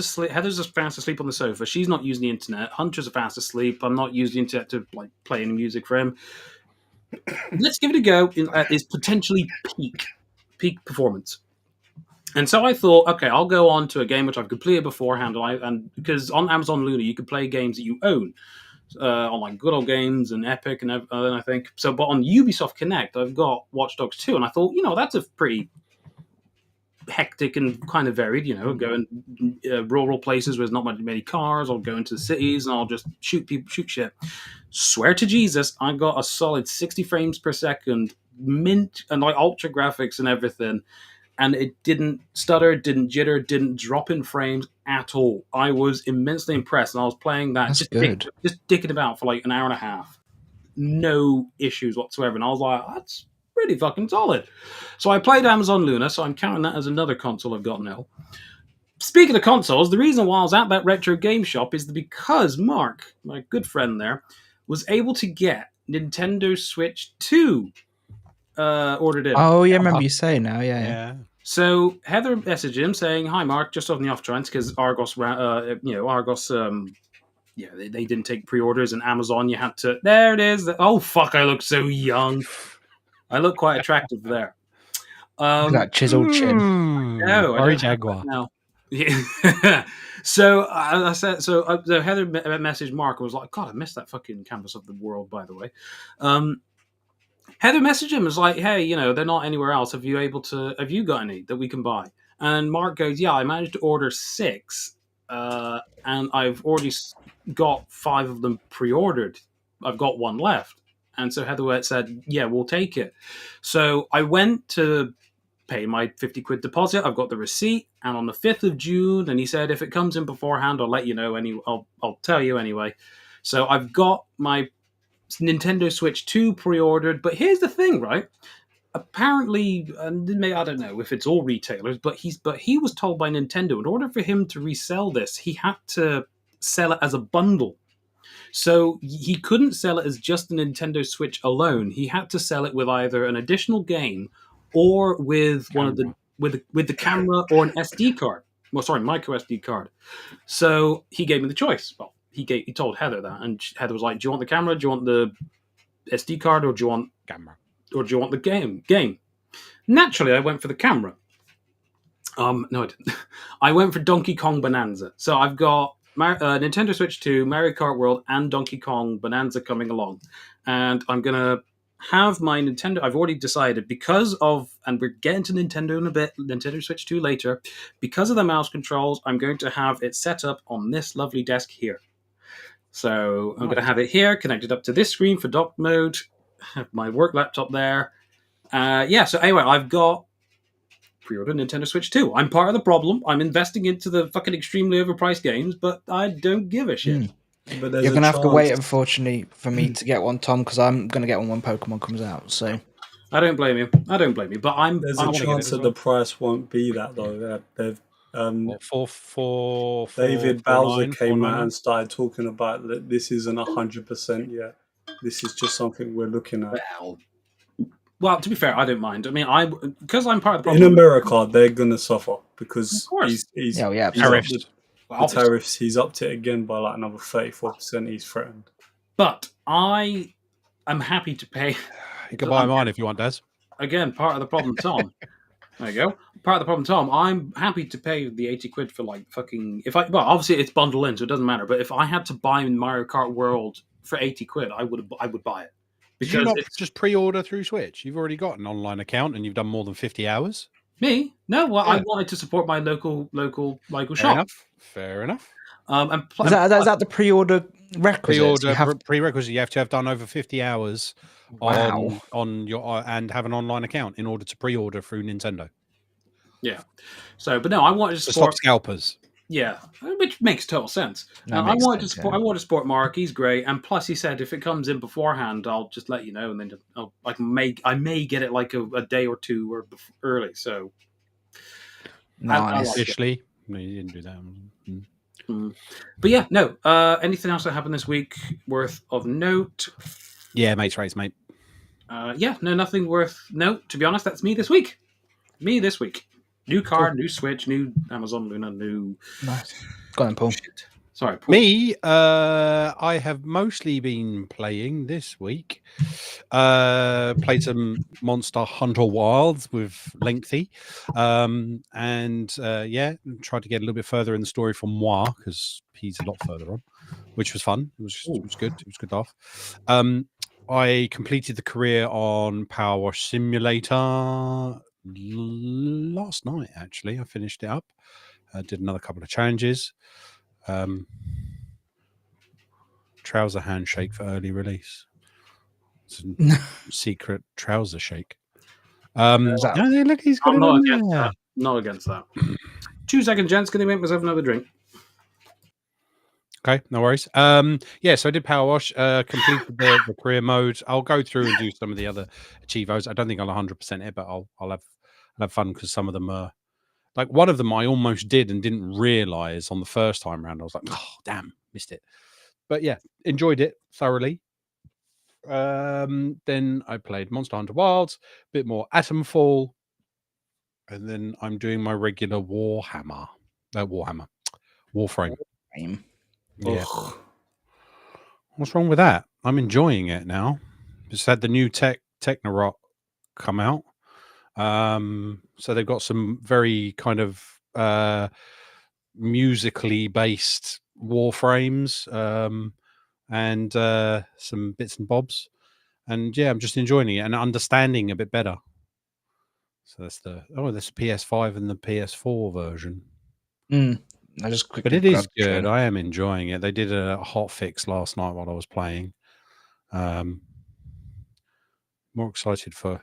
fast asleep on the sofa. She's not using the internet. Hunter's fast asleep. I'm not using the internet to like play any music for him. Let's give it a go. It's potentially peak performance. And so I thought, okay, I'll go on to a game which I've completed beforehand, and because on Amazon Luna you can play games that you own, on like Good Old Games and Epic and I think so. But on Ubisoft Connect, I've got Watch Dogs 2, and I thought, that's a pretty hectic and kind of varied. Go in rural places where there's not many cars. I'll go into the cities and I'll just shoot people, shoot shit. Swear to Jesus, I got a solid 60 frames per second, mint and like ultra graphics and everything. And it didn't stutter, didn't jitter, didn't drop in frames at all. I was immensely impressed, and I was playing that That's good. just dicking about for like an hour and a half. No issues whatsoever. And I was like, that's pretty fucking solid. So I played Amazon Luna, so I'm counting that as another console I've got now. Speaking of consoles, the reason why I was at that retro game shop is because Mark, my good friend there, was able to get Nintendo Switch 2 ordered in. Oh, yeah, I remember you saying now. Yeah. So Heather messaged him saying, "Hi Mark, just on the off chance because Argos, they didn't take pre-orders, and Amazon you had to. There it is. Oh fuck, I look so young. I look quite attractive there. That chiseled chin. No, I don't Jaguar. now. Yeah. So I said. So Heather messaged Mark and was like, "God, I missed that fucking canvas of the world, by the way." Heather messaged him and was like, "Hey, they're not anywhere else. Have you got any that we can buy?" And Mark goes, "Yeah, I managed to order 6, and I've already got 5 of them pre-ordered. I've got 1 left." And so Heather said, "Yeah, we'll take it." So I went to pay my 50 quid deposit. I've got the receipt, and on the 5th of June, and he said, if it comes in beforehand, I'll let you know. I'll tell you anyway. So I've got my Nintendo Switch 2 pre-ordered, but here's the thing, right? Apparently, I don't know if it's all retailers, but he was told by Nintendo in order for him to resell this, he had to sell it as a bundle. So he couldn't sell it as just a Nintendo Switch alone. He had to sell it with either an additional game or with one of the with the camera or an SD card. Well, sorry, micro SD card. So he gave me the choice. Well, he told Heather that, and Heather was like, "Do you want the camera? Do you want the SD card, or do you want camera, or do you want the game?" Naturally, I went for the camera. No, I didn't. I went for Donkey Kong Bonanza. So I've got Nintendo Switch 2, Mario Kart World, and Donkey Kong Bonanza coming along, and I'm gonna have my Nintendo. I've already decided and we're getting to Nintendo in a bit. Nintendo Switch 2 later, because of the mouse controls. I'm going to have it set up on this lovely desk here. So I'm going to have it here, connected up to this screen for dock mode. Have my work laptop there. So anyway, I've got pre-ordered Nintendo Switch 2. I'm part of the problem. I'm investing into the fucking extremely overpriced games, but I don't give a shit. But you're going to have to wait, unfortunately, for me to get one, Tom, because I'm going to get one when Pokemon comes out. So I don't blame you. But there's a chance that the price won't be that, though. They've David Bowser came out and started talking about that this isn't 100% yet. This is just something we're looking at. Well, to be fair, I don't mind. I mean, because I'm part of the problem. In America, they're gonna suffer because he's tariffs. Tariffs. He's upped it again by like another 34%. He's threatened. But I am happy to pay. You can buy mine if you want, Des. Again, part of the problem, Tom. There you go. Part of the problem, Tom. I'm happy to pay the 80 quid for like fucking. Obviously it's bundled in, so it doesn't matter. But if I had to buy Mario Kart World for 80 quid, I would buy it. Because you not just pre-order through Switch? You've already got an online account and you've done more than 50 hours. Me? No. Well, yeah. I wanted to support my local shop. Fair enough. Is that the pre-order requisite? Prerequisite. You have to have done over 50 hours on your and have an online account in order to pre-order through Nintendo. Yeah. So, but no, I wanted to stop scalpers. Yeah, which makes total sense. I wanted to support Mark. He's great, and plus he said if it comes in beforehand, I'll just let you know, and then I may get it like a day or two or early. So, nice. Officially, no, you didn't do that. But yeah, no. Anything else that happened this week worth of note? Yeah, mate's race, mate. Nothing worth note. To be honest, that's me this week. New car, new Switch, new Amazon Luna, new. Nice. Go on, Paul. Shit. Sorry, Paul. Me, I have mostly been playing this week. Played some Monster Hunter Wilds with Lengthy, and tried to get a little bit further in the story from Moi because he's a lot further on, which was fun. It was good. It was good laugh. I completed the career on Power Wash Simulator last night. Actually, I finished it up. Did another couple of challenges. Trouser handshake for early release. It's a secret trouser shake. Look, he's got I'm it not on against there. that. Not against that. 2 seconds, gents. Can I make myself another drink? Okay, no worries. So I did Power Wash, completed the career mode. I'll go through and do some of the other achievos. I don't think I'll 100% it, but I'll have fun because some of them are like one of them I almost did and didn't realize on the first time round. I was like, oh damn, missed it. But yeah, enjoyed it thoroughly. Then I played Monster Hunter Wilds, a bit more Atomfall, and then I'm doing my regular Warframe. Yeah. Ugh. What's wrong with that? I'm enjoying it now. Just had the new Technorot come out. So they've got some very kind of musically based Warframes, and some bits and bobs. And yeah, I'm just enjoying it and understanding a bit better. So that's the PS5 and the PS4 version. I just quickly. But it is good. I am enjoying it. They did a hot fix last night while I was playing. More excited for.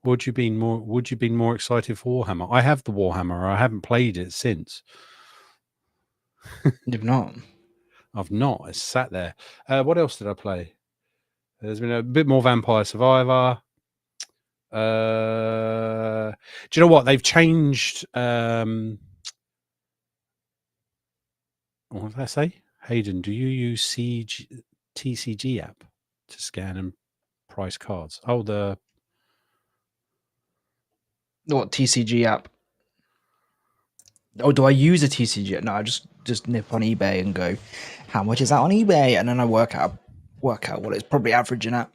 Would you been more excited for Warhammer? I have the Warhammer. I haven't played it since. You've not. I've not. It's sat there. What else did I play? There's been a bit more Vampire Survivor. Do you know what? They've changed. What did I say? Hayden, do you use TCG app to scan and price cards? Oh, What TCG app? Oh, do I use a TCG? No, I just nip on eBay and go, how much is that on eBay? And then I work out what it's probably averaging at.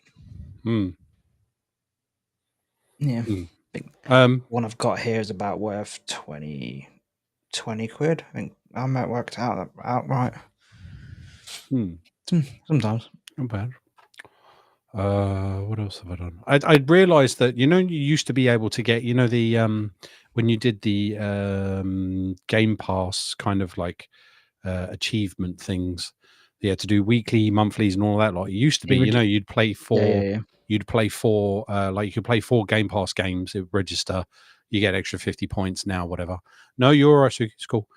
Yeah. One I've got here is about worth 20 quid. I think I might work out right. Sometimes. Not bad. What else have I done? I realized that you used to be able to get the when you did the Game Pass kind of like achievement things, you had to do weekly, monthlies, and all that. Like it used to be, you'd play for you'd play for like you could play 4 Game Pass games, it register, you get extra 50 points now, whatever. No, you're all right, it's cool.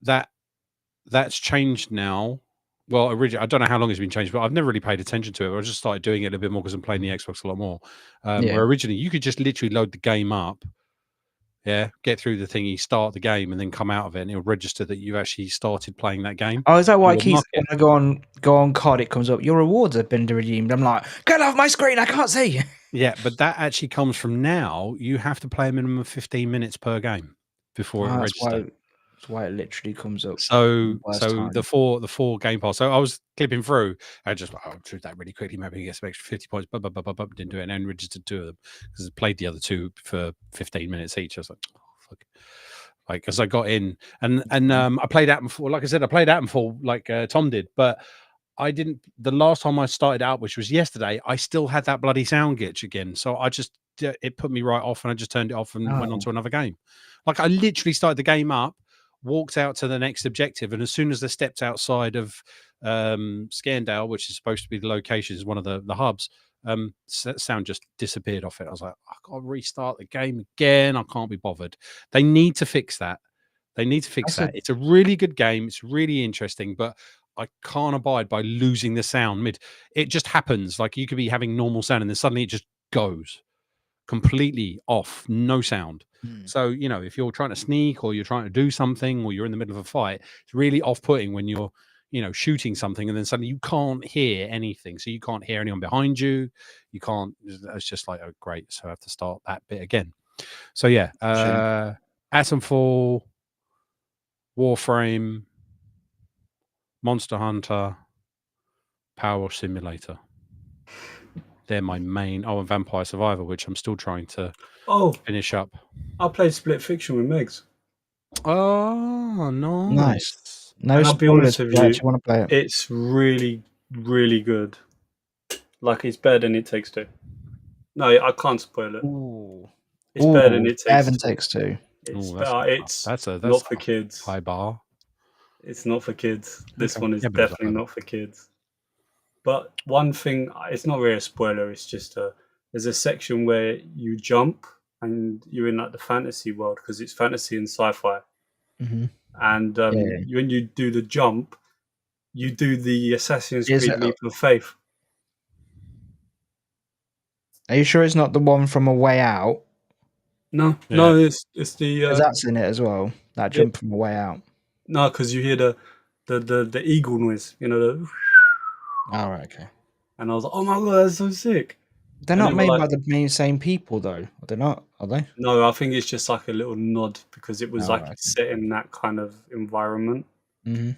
That's changed now. Well, originally, I don't know how long it's been changed, but I've never really paid attention to it. I just started doing it a little bit more because I'm playing the Xbox a lot more. Where originally you could just literally load the game up, get through the thingy, start the game, and then come out of it, and it'll register that you actually started playing that game. Oh, is that why when I go on COD, it comes up, your rewards have been redeemed. I'm like, get off my screen, I can't see. Yeah, but that actually comes from now. You have to play a minimum of 15 minutes per game before it registers. That's why it literally comes up. So the four Game Pass. So I was clipping through. I just through that really quickly. Maybe he gets some extra 50 points. Didn't do it, and then registered 2 of them because I played the other 2 for 15 minutes each. I was like, oh, fuck. Like, because I got in and I played Atomfall. Like I said, I played Atomfall like Tom did, but I didn't. The last time I started out, which was yesterday, I still had that bloody sound glitch again. So it put me right off, and I just turned it off and went on to another game. Like I literally started the game up, walked out to the next objective, and as soon as I stepped outside of Scaندale, which is supposed to be the location, is one of the hubs, sound just disappeared off it. I was like, I got to restart the game again. I can't be bothered. They need to fix that. It's a really good game. It's really interesting, but I can't abide by losing the sound mid. It just happens. Like you could be having normal sound, and then suddenly it just goes completely off, no sound. So, if you're trying to sneak or you're trying to do something or you're in the middle of a fight, it's really off-putting when you're, shooting something and then suddenly you can't hear anything. So you can't hear anyone behind you. You can't, it's just like, oh, great. So I have to start that bit again. So yeah, Atomfall, Warframe, Monster Hunter, Power Simulator. They're my main. Oh, and Vampire Survivor, which I'm still trying to finish up. I played Split Fiction with Megs. Oh, Nice. No and I'll be honest spoilers. with I you, actually want to play it. it's really, really good. Like, it's better than It Takes Two. No, I can't spoil it. Ooh. It's better than It Better than Takes Two. Takes Two. It's Ooh, better. It's not for kids. High bar. It's not for kids. This Okay. one is Yeah, but it's definitely like not for kids. But one thing, it's not really a spoiler. It's just there's a section where you jump and you're in like the fantasy world because it's fantasy and sci-fi. Mm-hmm. And when you do the jump, you do the Assassin's Is Creed it- leap of faith. Are you sure it's not the one from A Way Out? No, Yeah. no, it's the Because that's in it as well. That jump from A Way Out. no, because you hear the eagle noise, you know. Oh, right, okay. And I was like, oh my god, that's so sick. They're And not they were made like- by the same people, though. They're not, are they? No, I think it's just like a little nod because it was Oh, like right. set in that kind of environment. Mm-hmm.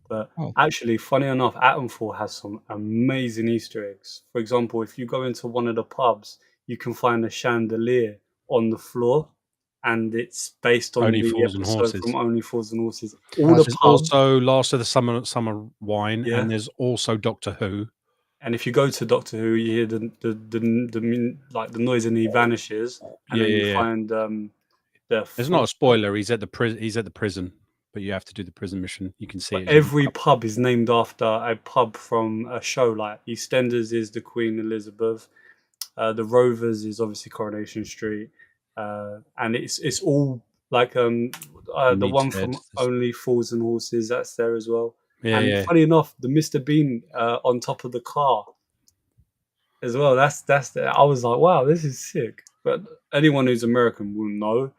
But Oh. actually, funny enough, Atomfall has some amazing Easter eggs. For example, if you go into one of the pubs, you can find a chandelier on the floor, and it's based on Only the Fools and episode Horses. from Only Fools and Horses. All the There's pubs, also Last of the Summer Wine, Yeah. and there's also Doctor Who. and if you go to Doctor Who, you hear the like the noise and he vanishes, and then you find It's not a spoiler. He's at the prison, but you have to do the prison mission. You can see it. Every pub is named after a pub from a show. Like EastEnders is the Queen Elizabeth, the Rovers is obviously Coronation Street, and it's all like the one from Meathead. Only Fools and Horses, that's there as well. Yeah, and yeah. funny enough, the Mr. Bean on top of the car as well. That's I was like, wow, this is sick. But anyone who's American will know.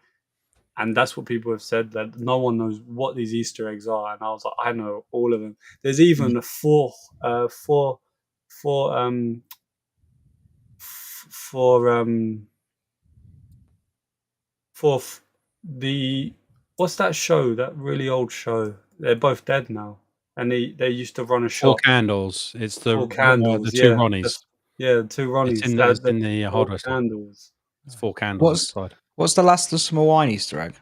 And that's what people have said, that no one knows what these Easter eggs are. And I was like, I know all of them. There's even a for the what's that show? That really old show. They're both dead now, and they used to run a shop. Four Candles. It's the Four Candles. the two Ronnies. The two Ronnies. It's in the Four hardware store. Candles. It's Four Candles outside. What's the last of the Summer Wine Easter egg?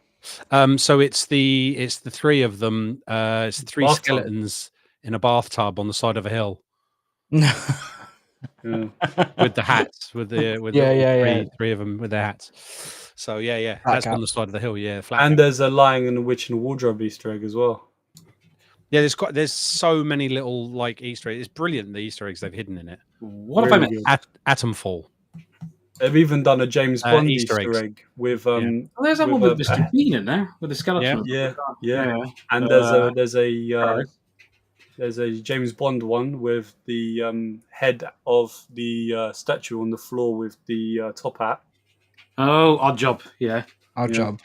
So it's the three of them. It's the three Bathtub. skeletons in a bathtub on the side of a hill Yeah. with the hats. With three of them with their hats. So yeah, that's on the side of the hill. Yeah, flat. And there's a Lion and the Witch in the Wardrobe Easter egg as well. Yeah, there's so many little like Easter eggs. It's brilliant, the Easter eggs they've hidden in it. What have I Really missed? good. Atomfall. They've even done a James Bond Easter Easter eggs. egg with Oh, there's that one with Mr. Bean in there with the skeleton. yeah. And Uh, there's a James Bond one with the head of the statue on the floor with the top hat. Oh, Odd Job. Yeah. Odd Job.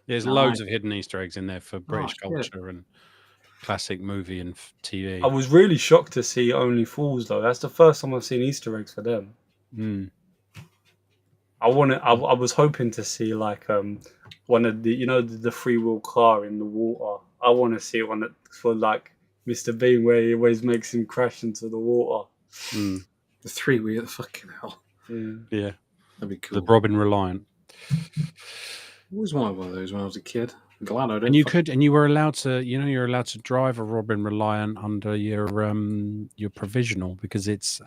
There's Nice. loads of hidden Easter eggs in there for British shit. culture and classic movie and TV. I was really shocked to see Only Fools though. That's the first time I've seen Easter eggs for them. I was hoping to see like one of the the free wheel car in the water. I want to see one for like Mr. Bean where he always makes him crash into the water. The three-wheel. Fucking hell. Yeah, That'd be cool. the Robin Reliant. I always wanted one of those when I was a kid. I'm glad I didn't. And you were allowed to, you're allowed to drive a Robin Reliant under your provisional because it's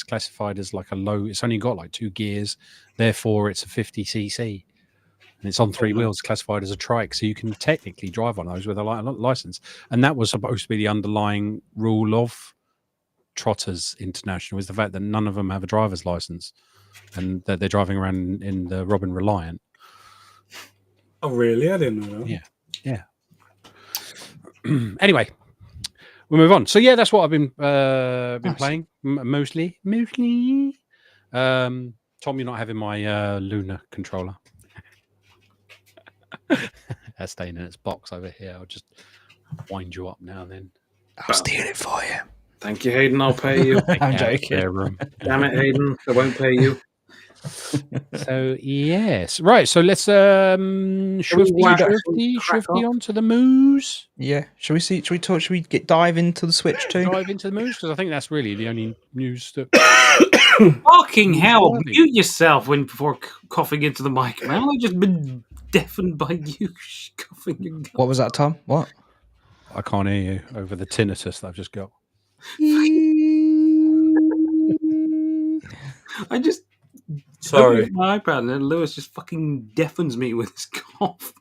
classified as like a low. It's only got like 2 gears, therefore it's a 50cc, and it's on 3 wheels, classified as a trike. So you can technically drive on those with a license, and that was supposed to be the underlying rule of Trotters International, is the fact that none of them have a driver's license, and that they're driving around in the Robin Reliant. Oh really? I didn't know that. Yeah. Anyway, we'll move on. So yeah, that's what I've been playing mostly. Tom, you're not having my Luna controller. That's staying in its box over here. I'll just wind you up now and then. I'll steal it for you. Thank you, Hayden. I'll pay you. I'm joking. Room. Damn it, Hayden. I won't pay you. So yes, right. So let's shifty onto the moves. Yeah. Should we see? Should we talk? Should we dive into the Switch too? Dive into the moves because I think that's really the only news that. Fucking hell! Newsworthy. Mute yourself before coughing into the mic, man. I've just been deafened by you coughing. And What was that, Tom? What? I can't hear you over the tinnitus that I've just got. I just Sorry. opened my iPad and then Lewis just fucking deafens me with his cough.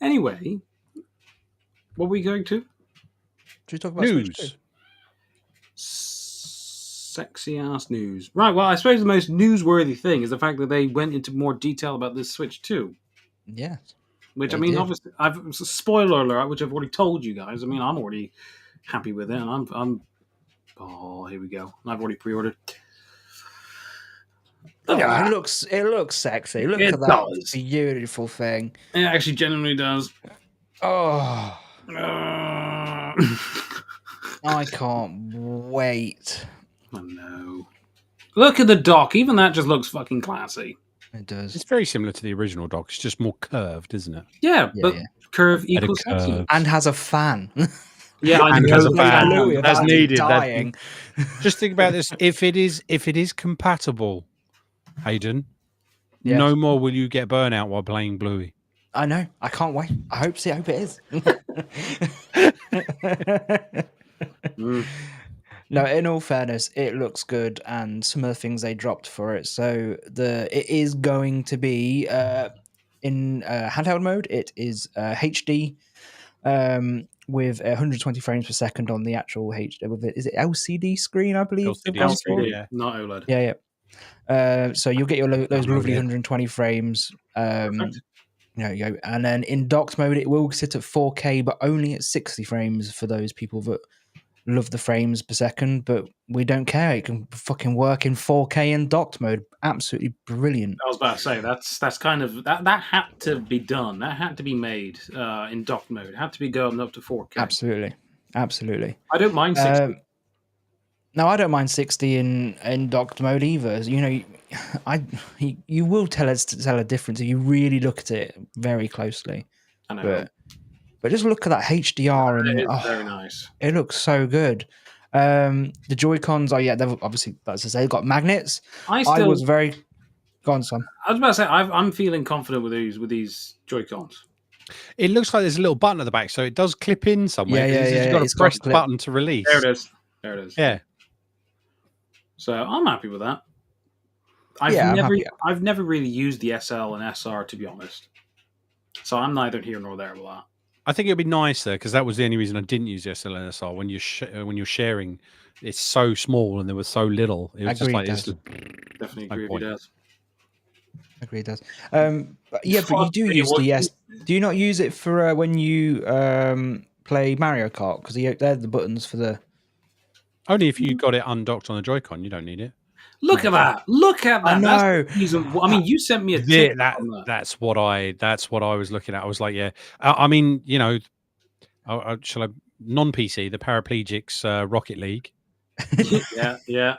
Anyway, what were we going to? Should we talk about Switch too? News. Sexy ass news. Right, well, I suppose the most newsworthy thing is the fact that they went into more detail about this Switch 2. Yes. Which, They I mean, did. obviously, spoiler alert, which I've already told you guys. I mean, I'm already happy with it, and I'm oh, here we go. I've already pre-ordered. Yeah, it looks sexy. Look It at that does. beautiful thing. It actually genuinely does. Oh, I I can't wait. know. Look at the dock. Even that just looks fucking classy. It does. It's very similar to the original dock. It's just more curved, isn't it? Yeah, Yeah, but yeah. curve Better equals sexy. curves. And has a fan. Yeah, I And know has a that. fan. Louis That's about needed. dying. Just think about this. If it is compatible, Hayden, Yeah. no more will you get burnout while playing Bluey. I know. I can't wait. I hope it is. Mm. No, in all fairness, it looks good, and some of the things they dropped for it. So it is going to be in handheld mode. It is HD with 120 frames per second on the actual HD. With it, is it LCD screen? I believe. LCD they've gone screen, for? yeah. Not OLED. Yeah, yeah. So you'll get those lovely OLED. 120 frames. Perfect. There you go. And then in docked mode, it will sit at 4K, but only at 60 frames for those people that love the frames per second. But we don't care. It can fucking work in 4K in docked mode. Absolutely brilliant. I was about to say that's kind of that had to be done. That had to be made in dock mode. It had to be going up to 4K. Absolutely. I don't mind 60. No, I don't mind 60 in docked mode either. You know, you will tell a difference if you really look at it very closely. I know. But just look at that HDR and It is very nice. it looks so good. The Joy-Cons they've obviously, as I say, they've got magnets. I was very gone, Sam. I was about to say I'm feeling confident with these Joy-Cons. It looks like there's a little button at the back, so it does clip in somewhere. Yeah, You've got it's to got press a the clip. button to release. There it is. Yeah. So I'm happy with that. I'm happy. I've never really used the SL and SR, to be honest. So I'm neither here nor there with that. I think it'd be nicer because that was the only reason I didn't use the SLNSR. When you're sharing, it's so small and there was so little. It was just like this. Definitely agree with you, Dad. Agree, does. But you do use the S. Do you not use it for when you play Mario Kart? Because they're the buttons for the. Only if you got it undocked on the Joy-Con, you don't need it. Look at that! Look at that! I know. I mean, you sent me a tip. That's what I was looking at. I was like, yeah. I mean, you know, shall I non-PC the Paraplegics Rocket League? yeah.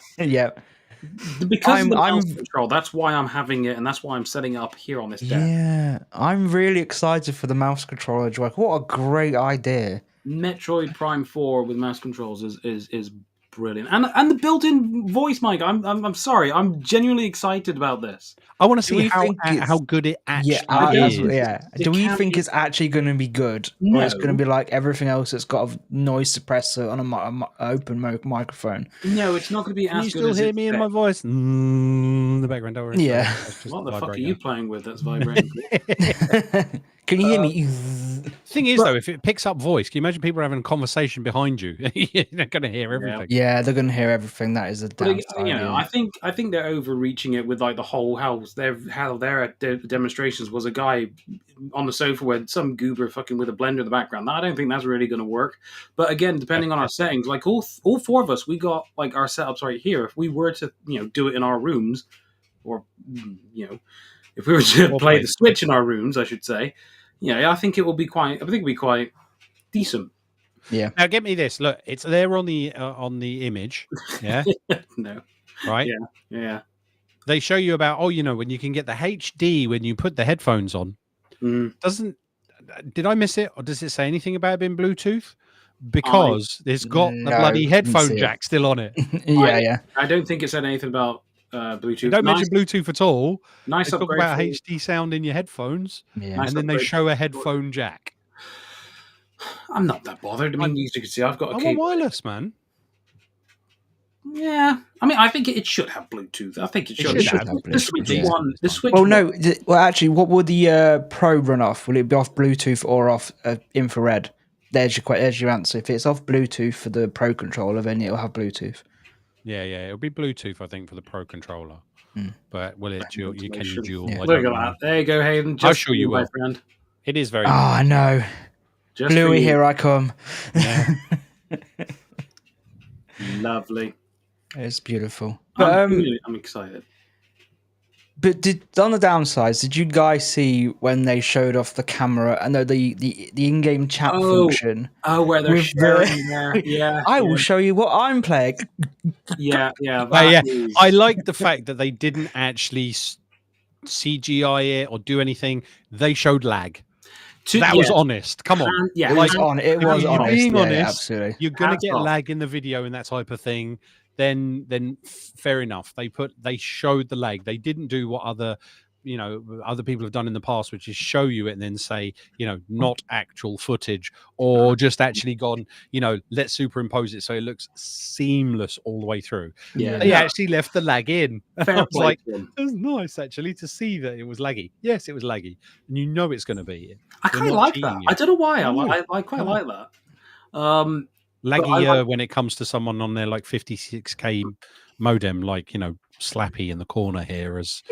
Because of the mouse control, that's why I'm having it, and that's why I'm setting it up here on this deck. Yeah, I'm really excited for the mouse controller, Joy. What a great idea! Metroid Prime 4 with mouse controls is brilliant, and the built-in voice mic. I'm sorry, I'm genuinely excited about this. I want to see how good it actually is. Yeah. Do we think it's actually going to be good, or it's going to be like everything else that's got a noise suppressor on an open microphone? No, it's not going to be as good. Can you still hear me in my voice? The background door. Yeah. What the fuck are you playing with that's vibrating? Can you hear me? Thing is, though, if it picks up voice, can you imagine people having a conversation behind you? You're not going to hear everything. Yeah, they're going to hear everything. That is a downside. You know, I think they're overreaching it with like the whole how their demonstrations was a guy on the sofa with some goober fucking with a blender in the background. I don't think that's really going to work. But again, depending on our settings, like all four of us, we got like our setups right here. If we were to do it in our rooms, or if we were to play the Switch in our rooms, I should say. I think it will be quite. I think it'll be quite decent. Yeah. Now get me this. Look, it's there on the image. Yeah. No. Right. Yeah. they show you about when you can get the HD when you put the headphones on. Did I miss it, or does it say anything about it being Bluetooth? Because it's got the bloody headphone jack still on it. Yeah. I don't think it said anything about Bluetooth. They don't mention Bluetooth at all. Nice they talk upgrade about for- HD sound in your headphones, Yeah. and then they show a headphone jack. I'm not that bothered. I mean, as you can see, I've got a I'm cable. wireless, man. Yeah, I mean, I think it should have Bluetooth. I think it should have. The Switch one. The Switch. Well, no. Well, actually, what would the Pro run off? Will it be off Bluetooth or off infrared? There's your answer. If it's off Bluetooth for the Pro controller, then it'll have Bluetooth. Yeah, it'll be Bluetooth, I think, for the Pro controller. But will it? You can you dual? Yeah. Look at that. There you go, Hayden. I'll show you, my will. friend. It is very. Oh, I know. Just Bluey, here I come. Yeah. Lovely. It's beautiful. But I'm excited. But on the downsides, did you guys see when they showed off the camera and the in-game chat function? Oh, where they're sharing there. Yeah. I will show you what I'm playing. Yeah. I like the fact that they didn't actually CGI it or do anything. They showed lag. That was honest. Come on. It was honest. Being honest, absolutely. You're going to get lag in the video and that type of thing. Then fair enough. They showed the lag. They didn't do what other people have done in the past, which is show you it and then say, not actual footage, or just actually gone, let's superimpose it so it looks seamless all the way through. Yeah. They actually left the lag in. Fair I was play like, to them. it was nice actually to see that it was laggy. Yes, it was laggy, and it's going to be. I kind of like that. I don't know why. I quite like that. Laggy when it comes to someone on their like 56k modem, like Slappy in the corner here, as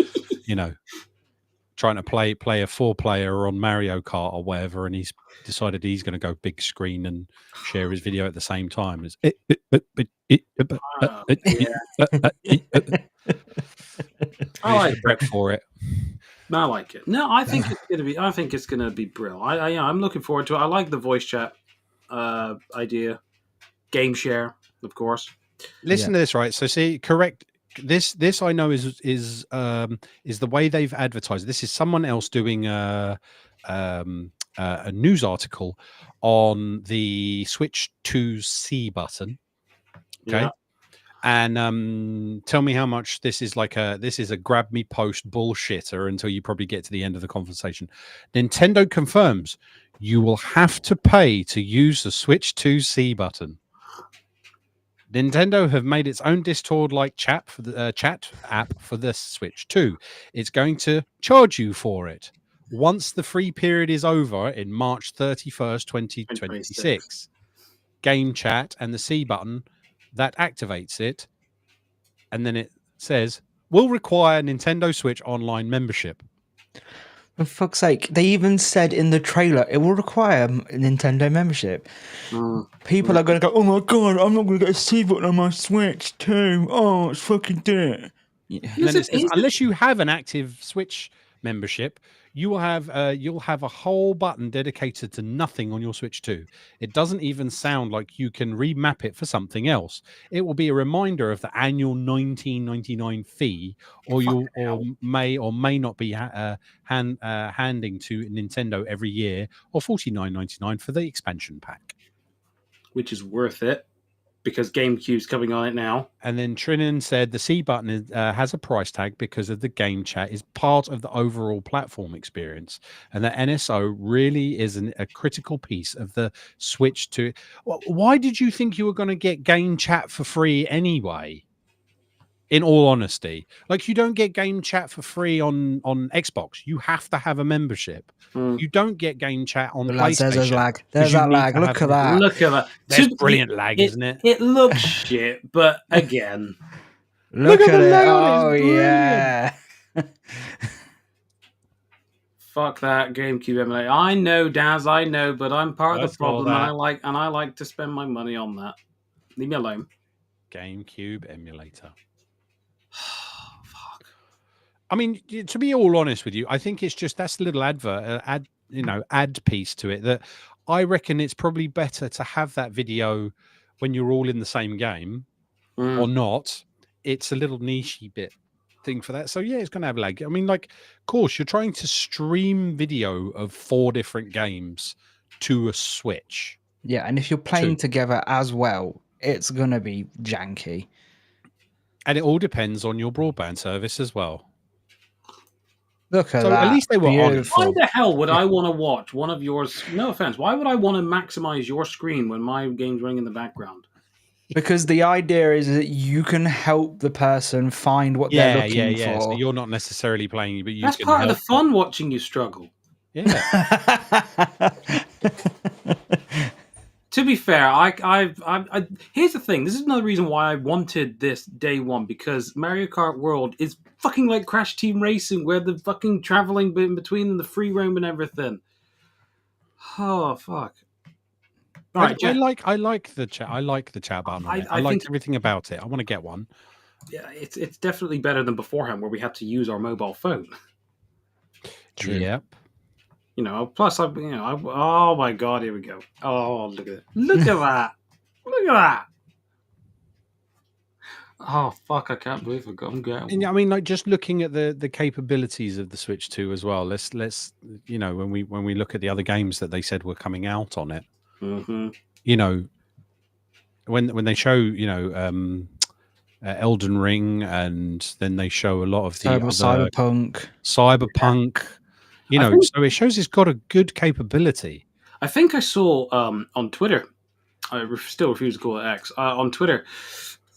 trying to play a 4-player on Mario Kart or whatever, and he's decided he's going to go big screen and share his video at the same time. I like prep for it. I like it. No, I think it's gonna be. I think it's gonna be brilliant. I'm looking forward to it. I like the voice chat idea. Game share, of course. Listen to this, right? So see, correct. This I know is the way they've advertised. This is someone else doing a news article on the Switch 2C button. Okay. Yeah. And tell me how much this is a grab me post bullshitter until you probably get to the end of the conversation. Nintendo confirms you will have to pay to use the Switch 2C button. Nintendo have made its own Discord-like chat for the chat app for the Switch 2. It's going to charge you for it once the free period is over in March 31st, 2026. Game chat and the C button that activates it, and then it says will require Nintendo Switch Online membership. For fuck's sake, they even said in the trailer it will require a Nintendo membership. People are going to go, oh my god, I'm not going to get a C button on my Switch too. Oh, let's fucking do it. Yeah. And then it says, unless you have an active Switch membership, you will have you'll have a whole button dedicated to nothing on your Switch 2. It doesn't even sound like you can remap it for something else. It will be a reminder of the annual $19.99 fee, or may or may not be handing to Nintendo every year, or $49.99 for the expansion pack, which is worth it because GameCube's coming on it now. And then Trinan said the C button has a price tag because of the game chat is part of the overall platform experience, and the NSO really is a critical piece of the switch to. Why did you think you were going to get game chat for free anyway? In all honesty, like, you don't get game chat for free on Xbox. You have to have a membership. You don't get game chat on PlayStation. There's lag. There's that lag. Look at that. Look at that. That's brilliant lag, isn't it? It looks shit, but again, look at it. Oh yeah. Fuck that GameCube emulator. I know, Daz. I know, but I'm part of the problem, and I like to spend my money on that. Leave me alone. GameCube emulator. Fuck. I mean, to be all honest with you, I think it's just that's a little ad piece to it that I reckon it's probably better to have that video when you're all in the same game or not. It's a little nichey bit thing for that. So yeah, it's going to have lag. I mean, like, of course, you're trying to stream video of 4 different games to a Switch. Yeah, and if you're playing together as well, it's going to be janky. And it all depends on your broadband service as well. Look at So that. at least they were honest. Why the hell would I want to watch one of yours? No offense. Why would I want to maximize your screen when my game's running in the background? Because the idea is that you can help the person find what they're looking for. So you're not necessarily playing, but you That's can part help of the fun watching you struggle. Yeah. To be fair, here's the thing. This is another reason why I wanted this day one, because Mario Kart World is fucking like Crash Team Racing, where the fucking traveling in between and the free roam and everything. Oh fuck! Right, I like the chat. I like the chat button. I liked everything about it. I want to get one. Yeah, it's definitely better than beforehand, where we had to use our mobile phone. True. Yep. You know, plus oh my god, here we go. Oh, look at it. Look at that. Look at that. Oh fuck, I can't believe I'm getting. I mean, like, just looking at the capabilities of the Switch 2 as well. Let's you know, when we look at the other games that they said were coming out on it. Mm-hmm. You know, when they show, you know, Elden Ring, and then they show a lot of the Cyberpunk. You know, so it shows it's got a good capability. I think I saw on Twitter. I still refuse to call it X. On Twitter,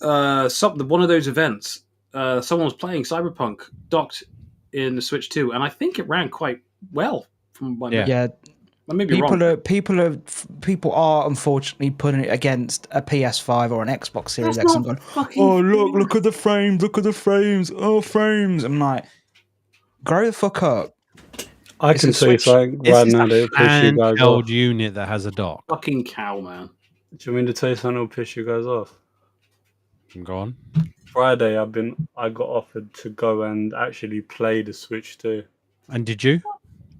one of those events. Someone was playing Cyberpunk docked in the Switch 2, and I think it ran quite well. From my I may be wrong. People are unfortunately putting it against a PS5 or an Xbox Series X and going, "Oh, look at the frames! Oh, frames!" I'm like, grow the fuck up. I can tell you something right now that will piss you guys off. Unit that has a dock. Fucking cow, man. Do you mean to tell you something that will piss you guys off? Go on. Friday, I got offered to go and actually play the Switch 2. And did you?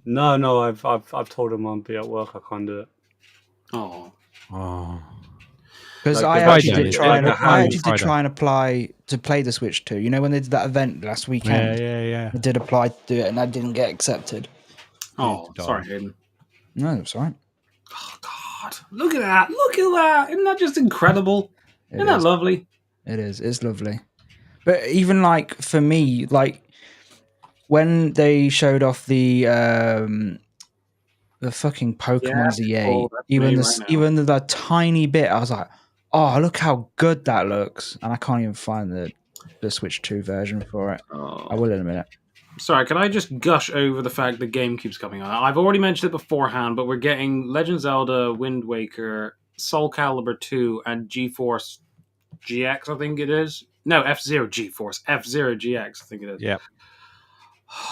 No, I've told them I'll be at work. I can't do it. Oh. Because I actually did try and apply to play the Switch 2. You know, when they did that event last weekend? Yeah. I did apply to do it, and I didn't get accepted. Oh, sorry, Hayden. No, that's all right. Oh, God. Look at that. Look at that. Isn't that just incredible? Isn't that lovely? It is. It's lovely. But even, like, for me, like, when they showed off the fucking Pokemon Z8, even the tiny bit, I was like, oh, look how good that looks. And I can't even find the Switch 2 version for it. Oh. I will in a minute. Sorry, can I just gush over the fact that GameCube's coming on? I've already mentioned it beforehand, but we're getting Legend of Zelda, Wind Waker, Soul Calibur 2, and GeForce GX, I think it is. No, F-Zero GeForce. F-Zero GX, I think it is. Yeah.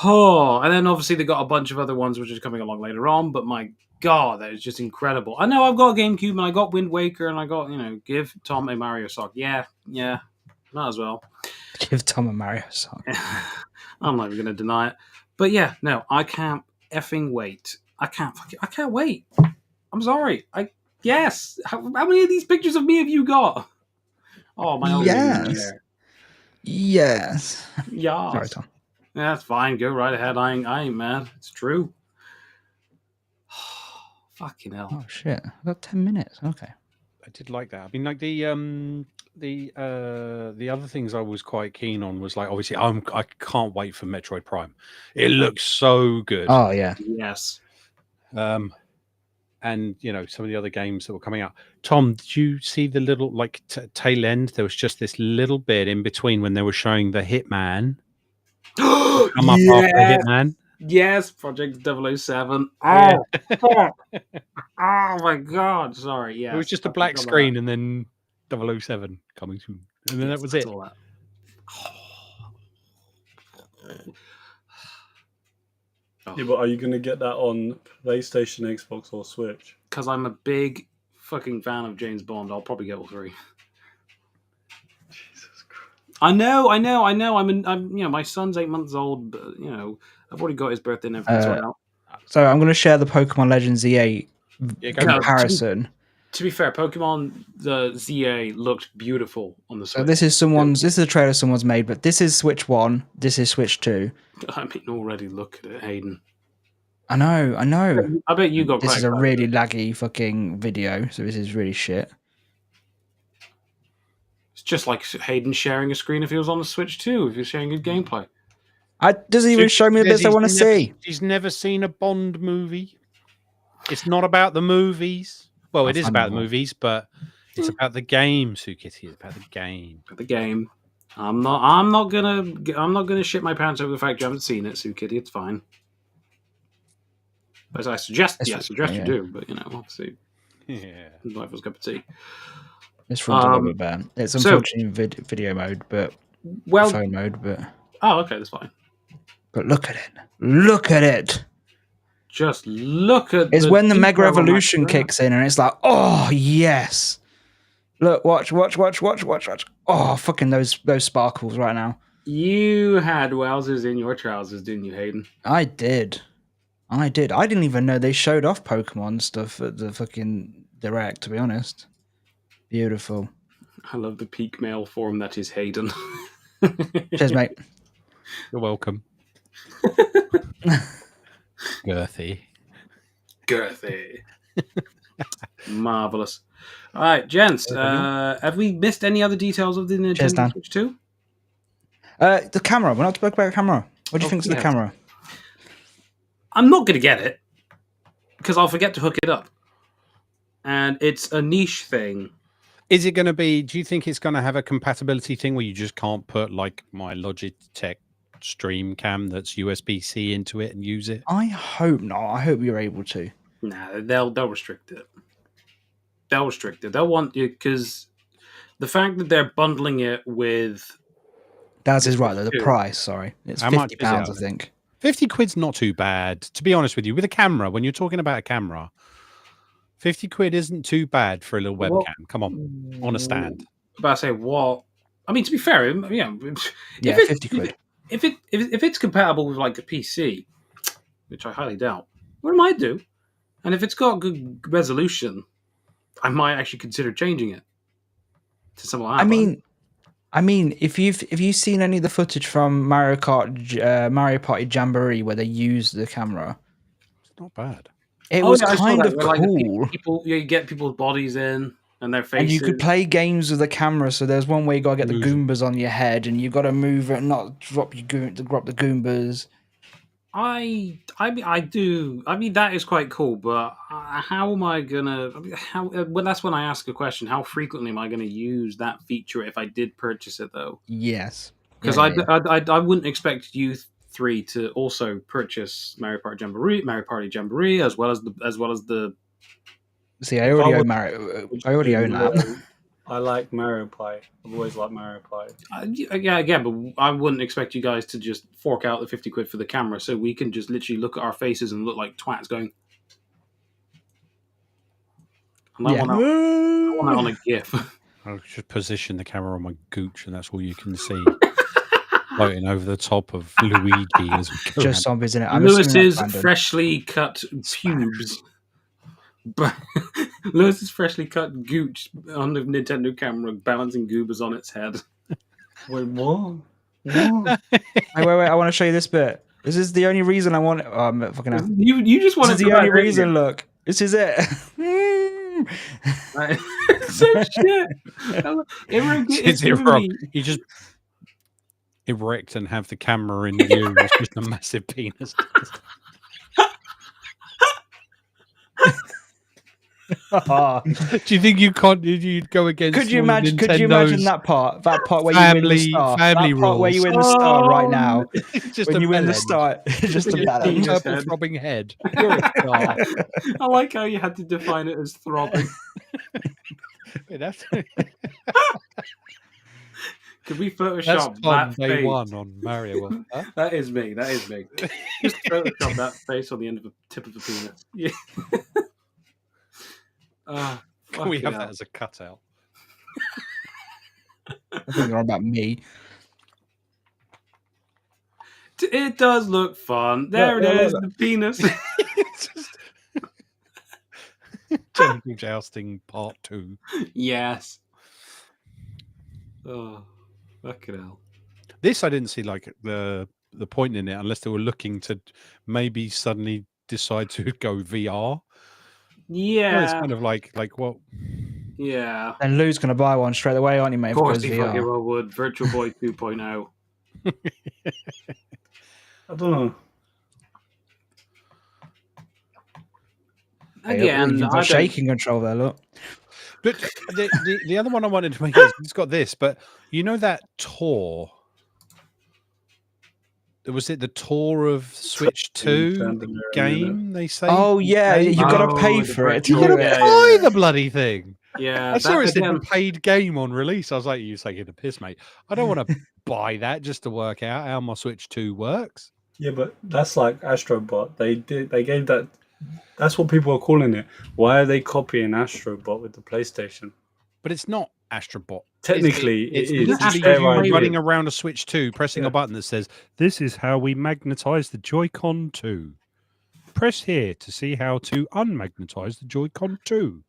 Oh, and then obviously they got a bunch of other ones which is coming along later on, but my God, that is just incredible. I know I've got a GameCube and I got Wind Waker and I got, give Tom a Mario sock. Yeah, might as well. Give Tom a Mario sock. I'm not even going to deny it. But yeah, no, I can't effing wait. I can't wait. I'm sorry. Yes. How many of these pictures of me have you got? Oh, my old Yes. Yes. Yeah. Sorry, Tom. Yeah, that's fine. Go right ahead. I ain't mad. It's true. Fucking hell. Oh shit! About 10 minutes. Okay. I did like that. I mean, like the other things I was quite keen on was, like, obviously I can't wait for Metroid Prime. It looks so good. Oh yeah. Yes. And some of the other games that were coming out. Tom, did you see the little tail end? There was just this little bit in between when they were showing the Hitman. Come up after Hitman. Yes, Project 007. Oh, fuck. Oh my God. Sorry. Yeah. It was just a black screen and then 007 coming soon. And then that was it. All that. Yeah, but are you going to get that on PlayStation, Xbox, or Switch? Because I'm a big fucking fan of James Bond. I'll probably get all three. Jesus Christ. I know. I'm my son's 8 months old, but I've already got his birthday and everything sorted out. So I'm going to share the Pokemon Legends Z8 comparison. To be fair, Pokemon the ZA looked beautiful on the Switch. So this is a trailer someone's made, but this is Switch 1, this is Switch 2. I mean, already look at it, Hayden. I know. I bet you got This quite is a excited. really laggy fucking video, so this is really shit. It's just like Hayden sharing a screen if he was on the Switch too, if you're sharing good gameplay. Doesn't even show me the bits I want to see. He's never seen a Bond movie. It's not about the movies. Well, it is about the movies, but it's about the game, Sukitty. It's about the game. The game. I'm not gonna shit my pants over the fact you haven't seen it, Sukitty. It's fine. As I suggest you do, but obviously, life was a cup of tea. This runs a little bit bad. It's unfortunately video mode, but phone mode, but okay, that's fine. But look at it! Look at it! Just look at. It's when the Mega Evolution kicks in, and it's like, oh yes! Look, watch! Oh, fucking those sparkles right now. You had Wowsers in your trousers, didn't you, Hayden? I did. I didn't even know they showed off Pokemon stuff at the fucking Direct, to be honest. Beautiful. I love the peak male form that is Hayden. Cheers, mate. You're welcome. Girthy. Marvelous. All right, gents. Have we missed any other details of the Nintendo Switch 2? The camera. We're not spoke about the camera. What do you think of the camera? I'm not going to get it because I'll forget to hook it up. And it's a niche thing. Is it going to be, do you think it's going to have a compatibility thing where you just can't put like my Logitech stream cam that's USB-C into it and use it? I hope not. I hope you're able to. Nah, they'll restrict it. They'll want you because the fact that they're bundling it with... Daz is right, though. The price, sorry. It's £50, I think. 50 quid's not too bad, to be honest with you. With a camera, when you're talking about a camera, 50 quid isn't too bad for a little webcam. Come on a stand. But I say, what? I mean, to be fair, yeah, 50 quid. If it's compatible with like a PC, which I highly doubt, what it might do, and if it's got good resolution, I might actually consider changing it to something like that. I mean, if you've seen any of the footage from Mario Party Jamboree where they use the camera, it's not bad. It was kind of cool. People, you get people's bodies in and their faces, and you could play games with the camera. So there's one way you got to get the Goombas on your head, and you got to move it and not drop the Goombas. I do. I mean, that is quite cool, but how am I gonna? Well, that's when I ask a question: how frequently am I going to use that feature if I did purchase it, though? Yes, because I wouldn't expect you three to also purchase Mario Party Jamboree, as well as the. See, I already own that. I like Mario Party. I've always liked Mario Party. Yeah, but I wouldn't expect you guys to just fork out the 50 quid for the camera, so we can just literally look at our faces and look like twats going. I want that on a GIF. I'll just position the camera on my gooch, and that's all you can see. Floating over the top of Luigi as we go. Just zombies in it. Lewis's freshly cut pubes. Lewis's freshly cut gooch on the Nintendo camera, balancing goobers on its head. Wait, what? Wait! I want to show you this bit. This is the only reason I want it. Oh, I'm fucking out. You just want to. This is the only reason. Look, this is it. So shit. It's wrong. You just erect and have the camera in view. It's just a massive penis. Do you think you can't? You'd go against? Could you imagine that part? That part where you win the star. Family that part where you win the star right now. Just when you win the star, just a melon. Purple throbbing head. I like how you had to define it as throbbing. Could we Photoshop that day face? One on Mario? Huh? That is me. Just Photoshop that face on the end of the tip of the penis. Yeah. Can we have that as a cutout? I think they're on about me. It does look fun. There it is, the penis. Genital jousting part 2. Yes. Oh, fucking hell. This I didn't see like the point in it unless they were looking to maybe suddenly decide to go VR. Yeah. Well, it's kind of like what? Yeah. And Lou's going to buy one straight away, aren't you, mate? Of if it course goes he VR? fucking well would. Virtual Boy 2.0. I don't know. Again, You've I got don't... shaking control there, look. But the other one I wanted to make is it's got this, but you know that tour. Was it the tour of Switch 2 game? They say. Oh yeah, you've got to pay the for it. You got to Yeah, buy yeah. the bloody thing. Yeah, I saw it said again... paid game on release. I was like, "You taking the piss, mate? I don't want to buy that just to work out how my Switch 2 works." Yeah, but that's like Astrobot. They gave that. That's what people are calling it. Why are they copying Astrobot with the PlayStation? But it's not Astrobot. Technically, It's it is. literally It's their you idea. running around a Switch 2, pressing Yeah. a button that says, "This is how we magnetize the Joy-Con 2. Press here to see how to unmagnetize the Joy-Con 2.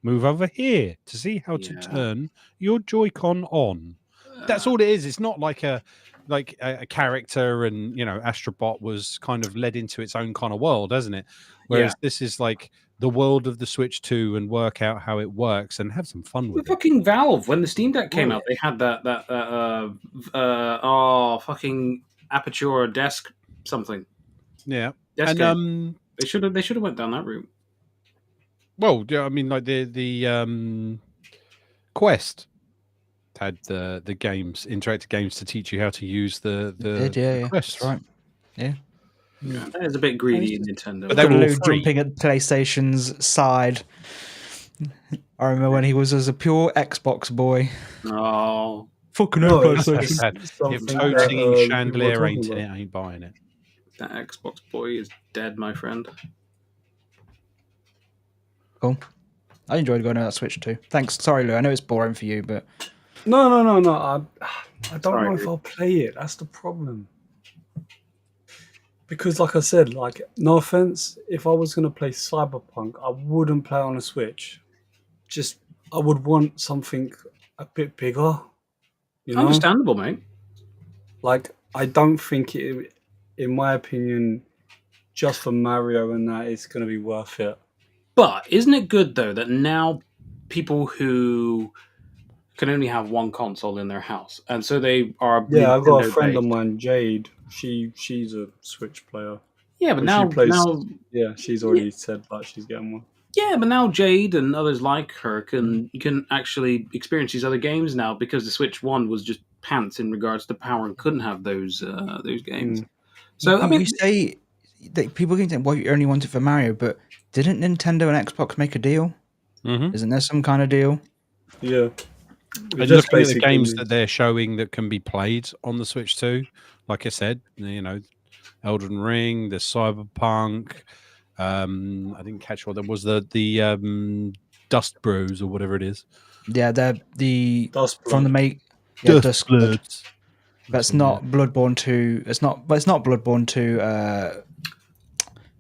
Move over here to see how to turn your Joy-Con on." That's all it is. It's not like a character, and Astrobot was kind of led into its own kind of world, hasn't it? Whereas this is like the world of the Switch 2 and work out how it works and have some fun with it. Fucking Valve, when the Steam Deck came out, they had that fucking Aperture desk something. Yeah. Desk And game. They should have went down that route. well, yeah, I mean, like the Quest had the games, interactive games to teach you how to use the Quest. That's right. Yeah. Yeah, that is a bit greedy in Nintendo. But they were all Lou free. jumping at PlayStation's side. I remember when he was as a pure Xbox boy. Oh, Fucking No, hell, it's PlayStation. just If something Toad that, singing people are Chandelier talking ain't in about. it, I ain't buying it. that Xbox boy is dead, my friend. Cool. I enjoyed going to that Switch too. Thanks. Sorry, Lou. I know it's boring for you, but No. I don't Sorry, know if dude. I'll play it. That's the problem. Because, like I said, like no offense, if I was gonna play Cyberpunk, I wouldn't play on a Switch. Just I would want something a bit bigger. You know, Understandable, mate. like I don't think it, in my opinion, just for Mario and that, it's gonna be worth it. But isn't it good though that now people who can only have one console in their house, and so they are Yeah, I've got a Nintendo friend of based. mine, Jade. She's a Switch player. Yeah, but When now, she plays, now, yeah, she's already said that she's getting one. yeah, but now Jade and others like her can actually experience these other games now because the Switch One was just pants in regards to power and couldn't have those games. So I mean, you say that people can say, "Well, you only want it for Mario," but didn't Nintendo and Xbox make a deal? Mm-hmm. Isn't there some kind of deal? Yeah. And looking at the games that they're showing that can be played on the Switch 2, like I said, Elden Ring, the Cyberpunk. I didn't catch what there was the Dust Brews or whatever it is. Yeah, they're the Dust from the Blood. make. Yeah, Dust Blood. Bloods. That's not Bloodborne 2. It's not Bloodborne 2.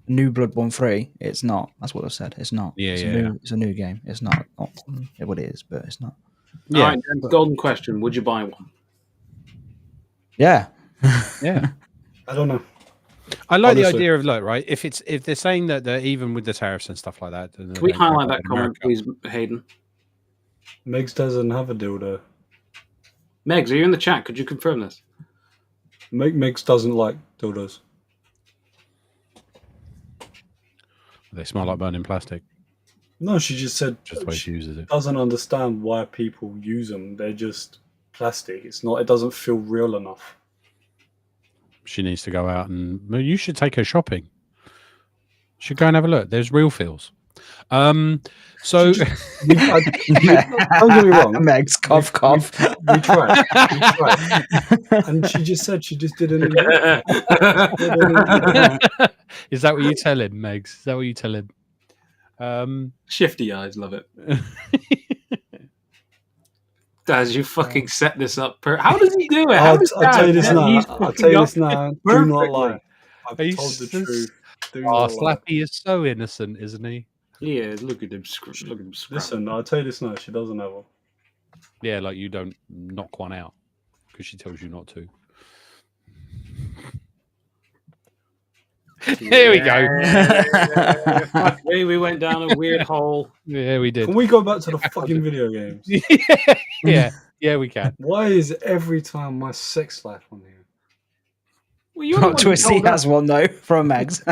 New Bloodborne 3. It's not. That's what I said. It's not. Yeah, It's a new game. It's not. What it is, but it's not. all right, golden question: would you buy one? Yeah. Yeah. I don't know. I like the Honestly. idea of right. If they're saying that they're even with the tariffs and stuff like that. Can we highlight that comment, please, Hayden? Megs doesn't have a dildo. Megs, are you in the chat? Could you confirm this? Megs doesn't like dildos. They smell like burning plastic. No, she just said Just the way she she uses it. doesn't understand why people use them. They're just plastic. It's not. It doesn't feel real enough. She needs to go out and you should take her shopping. Should go and have a look. There's real feels. So Don't get me wrong. Megs, cough, cough. We tried. And she just said she just didn't enjoy it. Is that what you tell him, Megs? Is that what you tell him? Shifty eyes, love it. Daz, you fucking set this up. How does he do it? How I'll does tell you this Daz- now. he's I'll fucking tell you up this now. Do perfectly. not lie. I've He's told the just- truth. Do Oh, not lie. Slappy is so innocent, isn't he? Yeah, look at him. Look at him. Listen, I'll tell you this now. She doesn't have one. Yeah, like you don't knock one out because she tells you not to. Here we go. We went down a weird hole. Yeah, we did. Can we go back to the fucking video games? yeah, we can. Why is every time my sex life on here? Well, you're Plot twist, he has one though from Megs.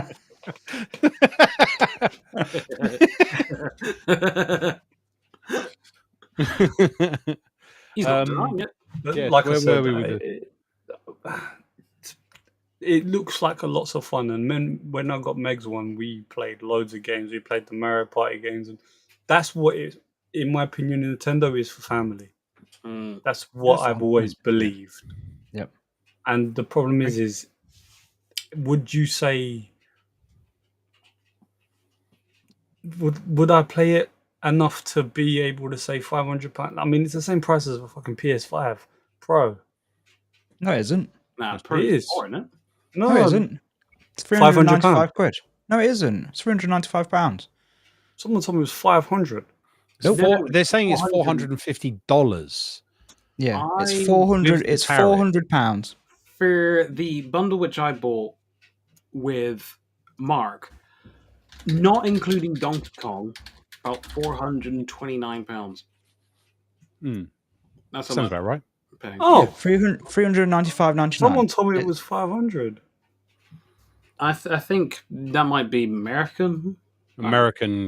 He's not denying it. Yeah, Like I where said, were we with it looks like a lots of fun. And then when I got Meg's one, we played loads of games. We played the Mario Party games, and that's what it, in my opinion, Nintendo is for family. That's what I've always believed. Yep. And the problem is would you say would I play it enough to be able to say £500? I mean, it's the same price as a fucking PS5 Pro. No, it isn't. Nah, It Pro is. more, isn't it? No, it isn't. It's £395. No, it isn't. It's £395. Someone told me it was 500. They're saying it's $450. Yeah, it's 400. It's £400. For the bundle which I bought with Mark, not including Donkey Kong, about £429. That sounds about right. Oh, $395.99. someone told me it was 500. I think that might be American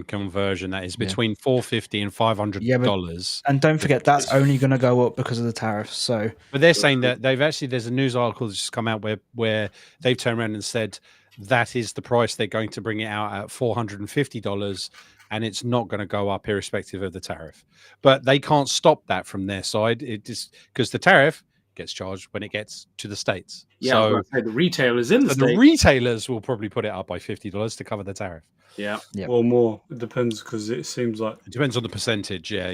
conversion. That is between $450 and $500. And don't forget, that's only going to go up because of the tariffs. So, but they're saying that there's a news article that's just come out where they've turned around and said that is the price they're going to bring it out at $450, and it's not going to go up irrespective of the tariff. But they can't stop that from their side. It just because the tariff gets charged when it gets to the States. Yeah, so the retailers in the States. The retailers will probably put it up by $50 to cover the tariff. Yeah. Well, more. It depends because it seems like it depends on the percentage. Yeah.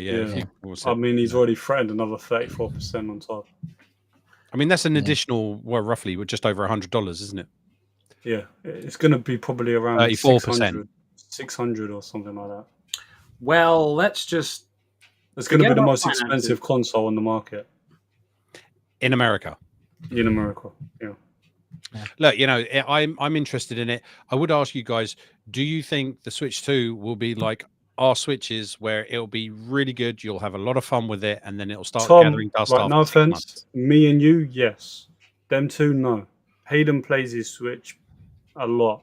I mean, he's already threatened another 34% on top. I mean, that's an additional, roughly just over $100, isn't it? Yeah, it's going to be probably around 34%, 600 or something like that. Well, let's just. It's going to be the most expensive console on the market in America. In America, yeah. Look, I'm interested in it. I would ask you guys: do you think the Switch 2 will be like our Switches, where it'll be really good? You'll have a lot of fun with it, and then it'll start gathering dust. Right, after no 6 offense, months. me and you, yes. Them two, no. Hayden plays his Switch a lot.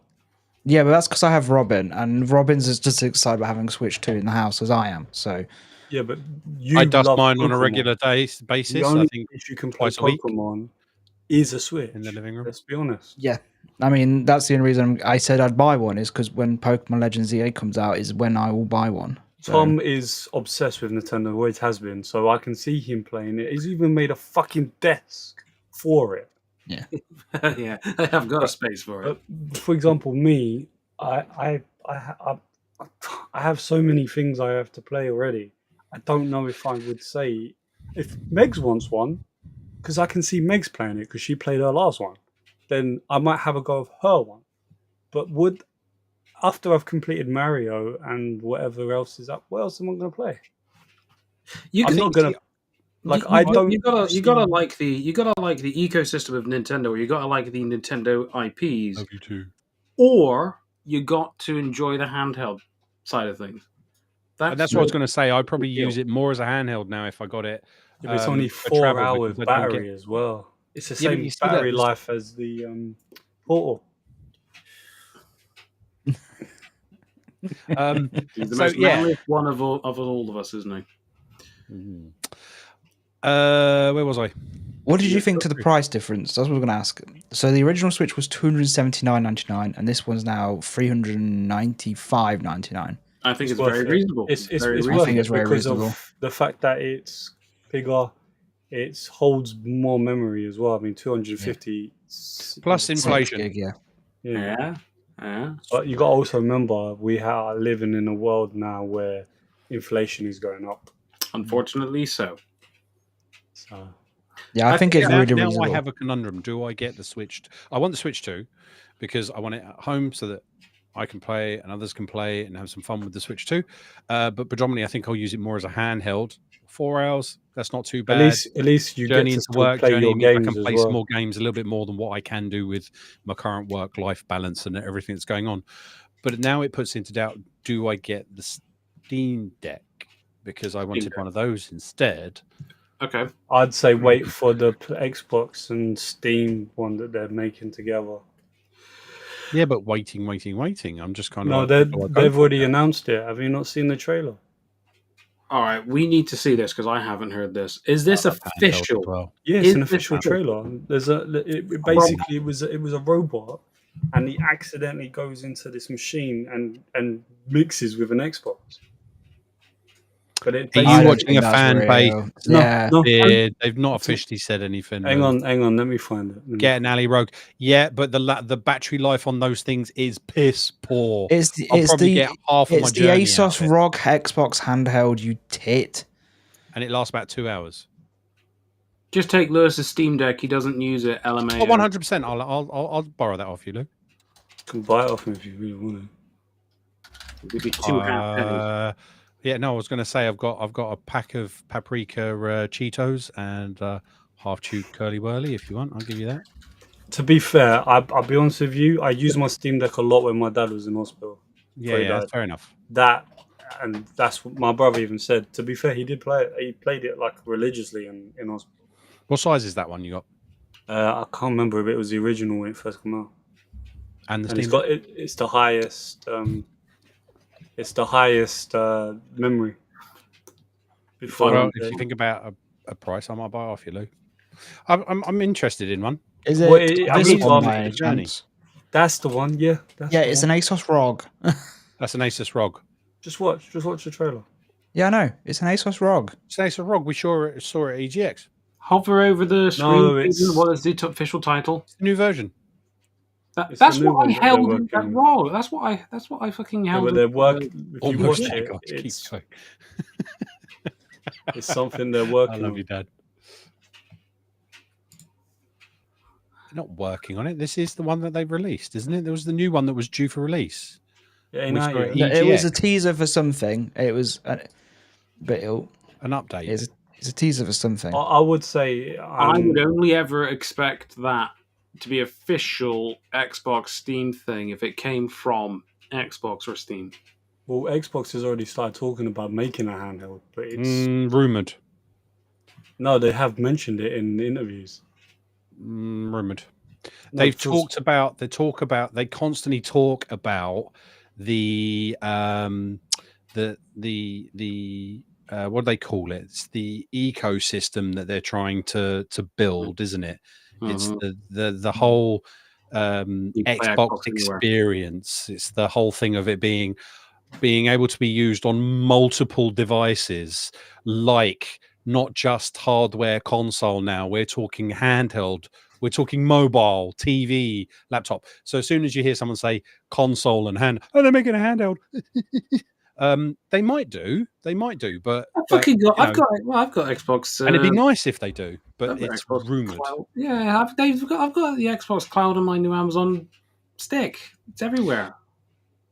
Yeah, but that's because I have Robin, and Robin's is just as excited about having Switch 2 in the house as I am. So, yeah, but you I dust love mine Pokemon. on a regular basis. The only I think you can play twice a week Pokemon is a Switch in the living room. Let's be honest. yeah, I mean that's the only reason I said I'd buy one is because when Pokemon Legends EA comes out is when I will buy one. Tom is obsessed with Nintendo, always has been. So I can see him playing it. He's even made a fucking desk for it. Yeah, yeah, I have got a space for it. For example, me, I have so many things I have to play already. I don't know if I would say if Megs wants one, because I can see Megs playing it because she played her last one. Then I might have a go of her one. But after I've completed Mario and whatever else is up, what else am I going to play? I'm not going to. Like you gotta like the ecosystem of Nintendo, or you gotta like the Nintendo IPs. Love you too. Or you got to enjoy the handheld side of things. That's what I was going to say. I'd probably use it more as a handheld now if I got it. Yeah, but it's only 4 hours battery as well. It's the same battery life as the Portal. He's the most manliest one of all of us, isn't he? Mm-hmm. Where was I? What did you think to the price difference? That's what I was going to ask. So the original Switch was $279.99, and this one's now $395.99. I think it's very reasonable. It's worth it because of the fact that it's bigger. It holds more memory as well. I mean, 250 plus inflation. Gig, yeah. But you got to also remember we are living in a world now where inflation is going up. Unfortunately, so. Yeah, I think it's really reasonable. Now I have a conundrum. Do I get the Switch? I want the Switch 2 because I want it at home so that I can play and others can play and have some fun with the Switch too. But predominantly, I think I'll use it more as a handheld. 4 hours, that's not too bad. At least you Journey get to into still work, play journey your means I games can as play well. some more games, a little bit more than what I can do with my current work-life balance and everything that's going on. But now it puts into doubt, do I get the Steam Deck? Because I wanted one of those instead. Okay. I'd say wait for the Xbox and Steam one that they're making together. Yeah, but waiting. I'm just kind of No, like, they've already announced it. Have you not seen the trailer? All right, we need to see this because I haven't heard this. Is this official? Well. Yeah, it's Is an this official trailer. There's basically it was a robot, and he accidentally goes into this machine and mixes with an Xbox. But it Are you basically, watching a fan base? Yeah. no. They've not officially said anything. Hang on. Let me find it. Get an alley rogue. Yeah, but the battery life on those things is piss poor. I'll probably get half of my It's the journey Asus out of it. ROG Xbox handheld, you tit. And it lasts about 2 hours. Just take Lewis's Steam Deck. He doesn't use it. LMAO. Oh, 100%. I'll borrow that off you, Lou. You can buy it off me if you really want It'd be $2.50. Yeah, no, I was going to say I've got a pack of paprika Cheetos and half chewed curly whirly. If you want, I'll give you that. To be fair, I'll be honest with you. I used my Steam Deck a lot when my dad was in hospital. Yeah, fair enough. That's what my brother even said. To be fair, he did play it. He played it like religiously in hospital. What size is that one you got? I can't remember if it was the original when it first came out. And the And Steam it's the highest. It's the highest memory. Well, if you think about a price, I might buy it off you, Lou. I'm interested in one. Is it? Well, this one by any journey. chance? That's the one. Yeah. It's an Asus ROG. That's an Asus ROG. Just watch the trailer. Yeah, I know. It's an Asus ROG. It's an Asus ROG. We saw it at EGX. Hover over the screen. No, it's- What is the official title? It's the new version. It's That's the new what I one that they're held working that on. raw. That's what I fucking Yeah, held. but they're working. If you Almost watch there, it, guys. Keep it's going. something they're I working love on. you, Dad. They're not working on it. This is the one that they've released, isn't it? There was the new one that was due for release. Yeah, We no, saw it yeah. It was a EGX. teaser for something. It was, but An update. it's a teaser for something. I would say I would only ever expect that to be official Xbox Steam thing if it came from Xbox or Steam. well, Xbox has already started talking about making a handheld, but it's Rumored. no, they have mentioned it in interviews. Rumored. No, They just- constantly talk about the what do they call it? It's the ecosystem that they're trying to build, isn't it? It's the whole You play Xbox Xbox anywhere. experience. It's the whole thing of it being able to be used on multiple devices, like not just hardware console now. We're talking handheld. We're talking mobile, TV, laptop. So as soon as you hear someone say console and hand, they're making a handheld. They might do, but I've got Xbox. and it'd be nice if they do, but I've got it's Xbox rumored. Cloud. Yeah, I've got the Xbox Cloud on my new Amazon stick. It's everywhere.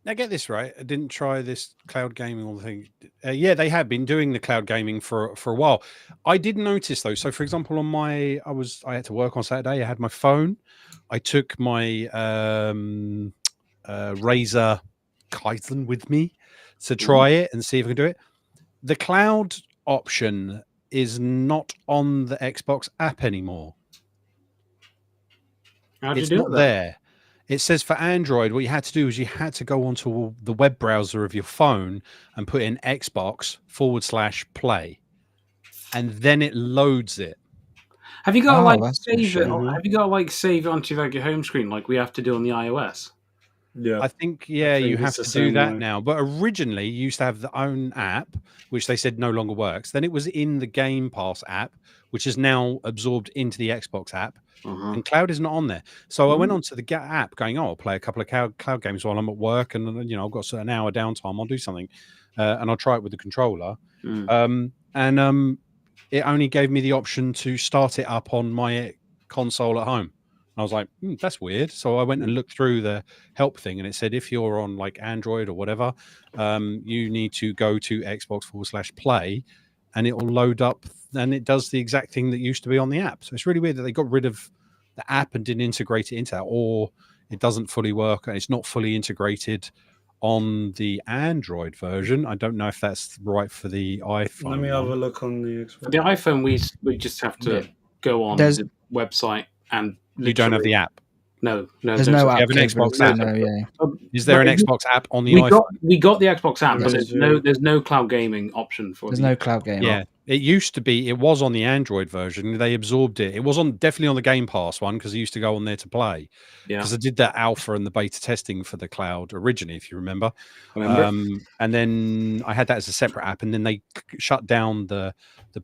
Now get this right. I didn't try this cloud gaming or the thing. Yeah, they have been doing the cloud gaming for a while. I did notice though. So for example, I had to work on Saturday. I had my phone. I took my Razer Kaizen with me to try it and see if I can do it. The cloud option is not on the Xbox app anymore. How'd you It's do not that? there. It says for Android, what you had to do is you had to go onto the web browser of your phone and put in Xbox/play, and then it loads it. Have you got to that's a save it? shame. Have you got to save it onto like your home screen like we have to do on the iOS? yeah, I think I you think have it's to the do same that way. now. But originally, you used to have the own app, which they said no longer works. Then it was in the Game Pass app, which is now absorbed into the Xbox app. And cloud is not on there. So I went onto the app going, I'll play a couple of cloud games while I'm at work, and I've got an hour downtime. I'll do something, and I'll try it with the controller. It only gave me the option to start it up on my console at home. I was like, that's weird. So I went and looked through the help thing, and it said if you're on like Android or whatever, you need to go to Xbox/play, and it will load up, and it does the exact thing that used to be on the app. So it's really weird that they got rid of the app and didn't integrate it into that, or it doesn't fully work and it's not fully integrated on the Android version. I don't know if that's right for the iPhone. Let me have a look on the Xbox. For the iPhone, we just have to go on There's- the website and You don't have the app. No, There's no app. You have an Xbox app. Is there an Xbox app on the iPhone? We got the Xbox app, but Yeah. there's no cloud gaming option for. There's no cloud gaming. Yeah, it used to be. It was on the Android version. They absorbed it. It was definitely on the Game Pass one because I used to go on there to play. Yeah, because I did that alpha and the beta testing for the cloud originally, if you remember. And then I had that as a separate app, and then they shut down the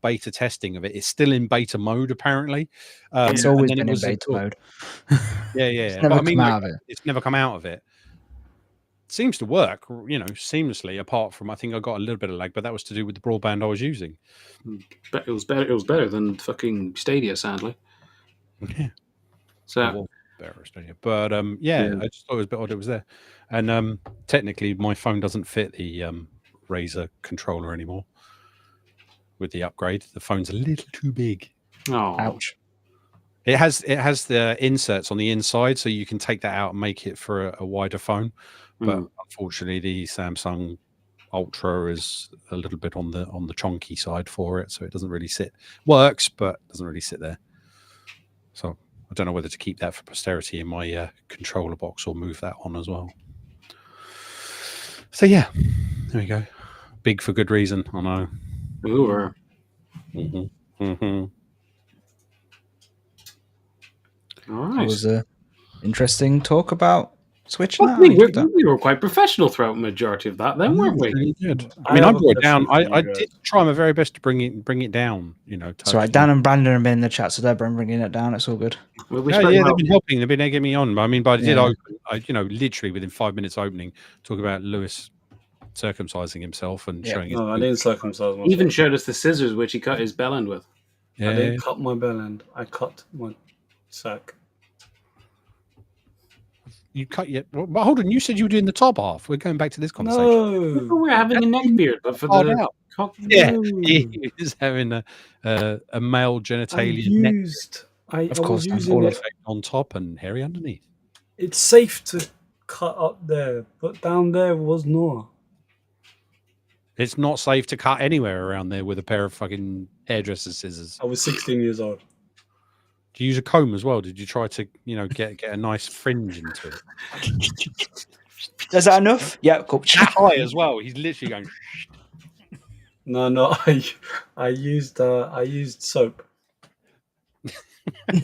beta testing of it. It's still in beta mode apparently. It's always been in beta mode. Yeah. It's never come out of it. It's never come out of it. Seems to work, seamlessly. Apart from, I think I got a little bit of lag, but that was to do with the broadband I was using. But it was better. It was better than fucking Stadia, sadly. Yeah. So better Stadia, but I just thought it was a bit odd it was there. And technically, my phone doesn't fit the Razer controller anymore. With the upgrade, the phone's a little too big. Oh, ouch! It has the inserts on the inside, so you can take that out and make it for a wider phone. But unfortunately, the Samsung Ultra is a little bit on the chonky side for it, so it doesn't really sit. Works, but doesn't really sit there. So I don't know whether to keep that for posterity in my controller box or move that on as well. So yeah, there we go. Big for good reason. I know. Ooh. All right. It was a interesting talk about Switch. Well, we were quite professional throughout the majority of that, then, weren't we? Really good. I mean, I brought it down. I did try my very best to bring it down. That's right. Dan and Brandon have been in the chat, so they're bringing it down. It's all good. Well, they've been helping. They've been egging me on. I mean, but I did open. Literally within 5 minutes opening, talk about Lewis circumcising himself and showing. No, I didn't circumcise myself. He even showed us the scissors which he cut his bell end with. I didn't cut my bell end. I cut my sack. You cut your. Well, hold on. You said you were doing the top half. We're going back to this conversation. No, we're having a neck beard, but for the cock. Yeah, he was having a male genitalia neck. Of course, effect on top and hairy underneath. It's safe to cut up there, but down there was not. It's not safe to cut anywhere around there with a pair of fucking hairdresser scissors. I was 16 years old. Do you use a comb as well? Did you try to, get a nice fringe into it? Is that enough? Yeah, cool. That high as well. He's literally going. No, I used soap. Where's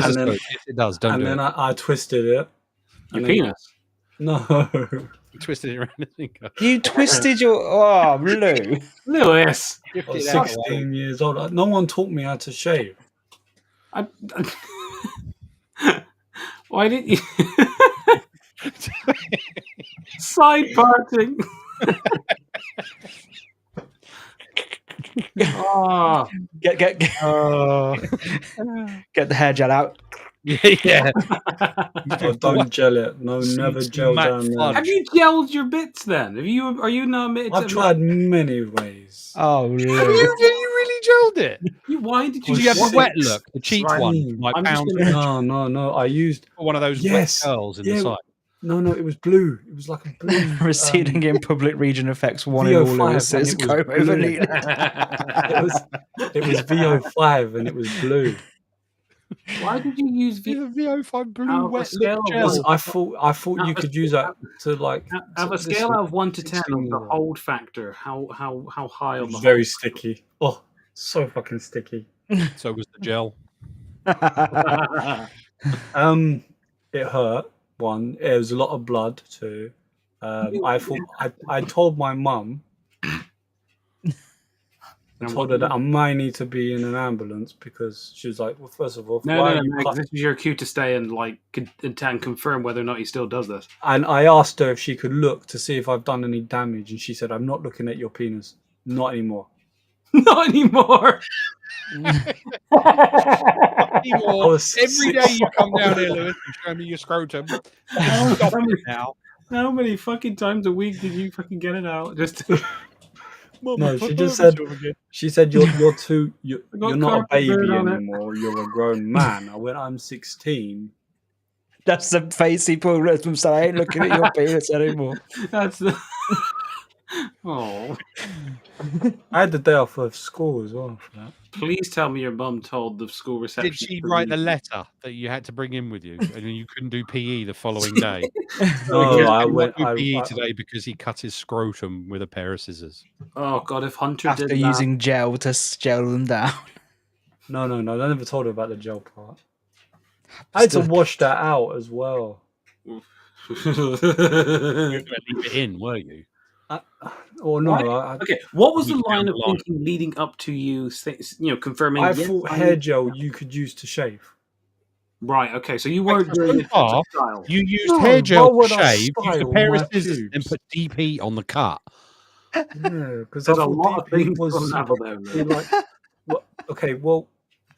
the soap? Yes, it does. Don't do it. And then I twisted it. Your penis? No. You twisted it around the finger. You twisted your Blue. Lewis. I was 16 years old. No one taught me how to shave. Why didn't you? Side parting. Oh. Get the hair gel out. Yeah. Don't gel it. No, never gel down there. Have you gelled your bits then? Are you not? I've tried many ways. Oh, really? Have you really gelled it? Why did Did you have the wet look, the cheap one? Like No. I used one of those wet curls in the side. No, it was blue. It was like a blue. Receding in public region effects. One in all Lewis's comb over needed. It was VO5 and it was blue. Why did you use VO5 blue wet gel? I thought you could use that to like have a scale out of 1 to 10 of the hold factor. How high on the very sticky. Oh, so fucking sticky. So was the gel. It hurt. One, it was a lot of blood too. I told my mum. I told her that I might need to be in an ambulance because she was like, "Well, first of all, no, this is your cue to stay and and confirm whether or not he still does this." And I asked her if she could look to see if I've done any damage, and she said, "I'm not looking at your penis, not anymore." Not anymore. anymore. was Every day you come down here, Lewis, and show me your scrotum. Just stop it now. How many fucking times a week did you fucking get it out? Just No, she just said. She said you're got not a carpet bird baby on it. anymore. You're a grown man. I went. I'm 16. That's the face he pulled at him. So I ain't looking at your penis anymore. That's the. Oh, I had the day off of school as well for that. please tell me your mum told the school reception. Did she write the letter that you had to bring in with you, and then you couldn't do PE the following day? No, Because I he went. won't do PE today because he cut his scrotum with a pair of scissors. Oh God, if Hunter After did using gel to gel them down. No. I never told her about the gel part. I had to wash that out as well. that. You were going to leave it in, were you? Or no, Why? Okay, what was the You line of found the line. thinking leading up to you, confirming? I yes, thought I- hair gel you could use to shave. Right. Okay, so you weren't Because doing it so as a far, style. You used No, hair gel why would to I shave, use a style pair my of scissors, and pubes? put DP on the cut. Yeah, because There's I a thought lot of DP things was to unravel there. supposed to be like. Well, okay, well,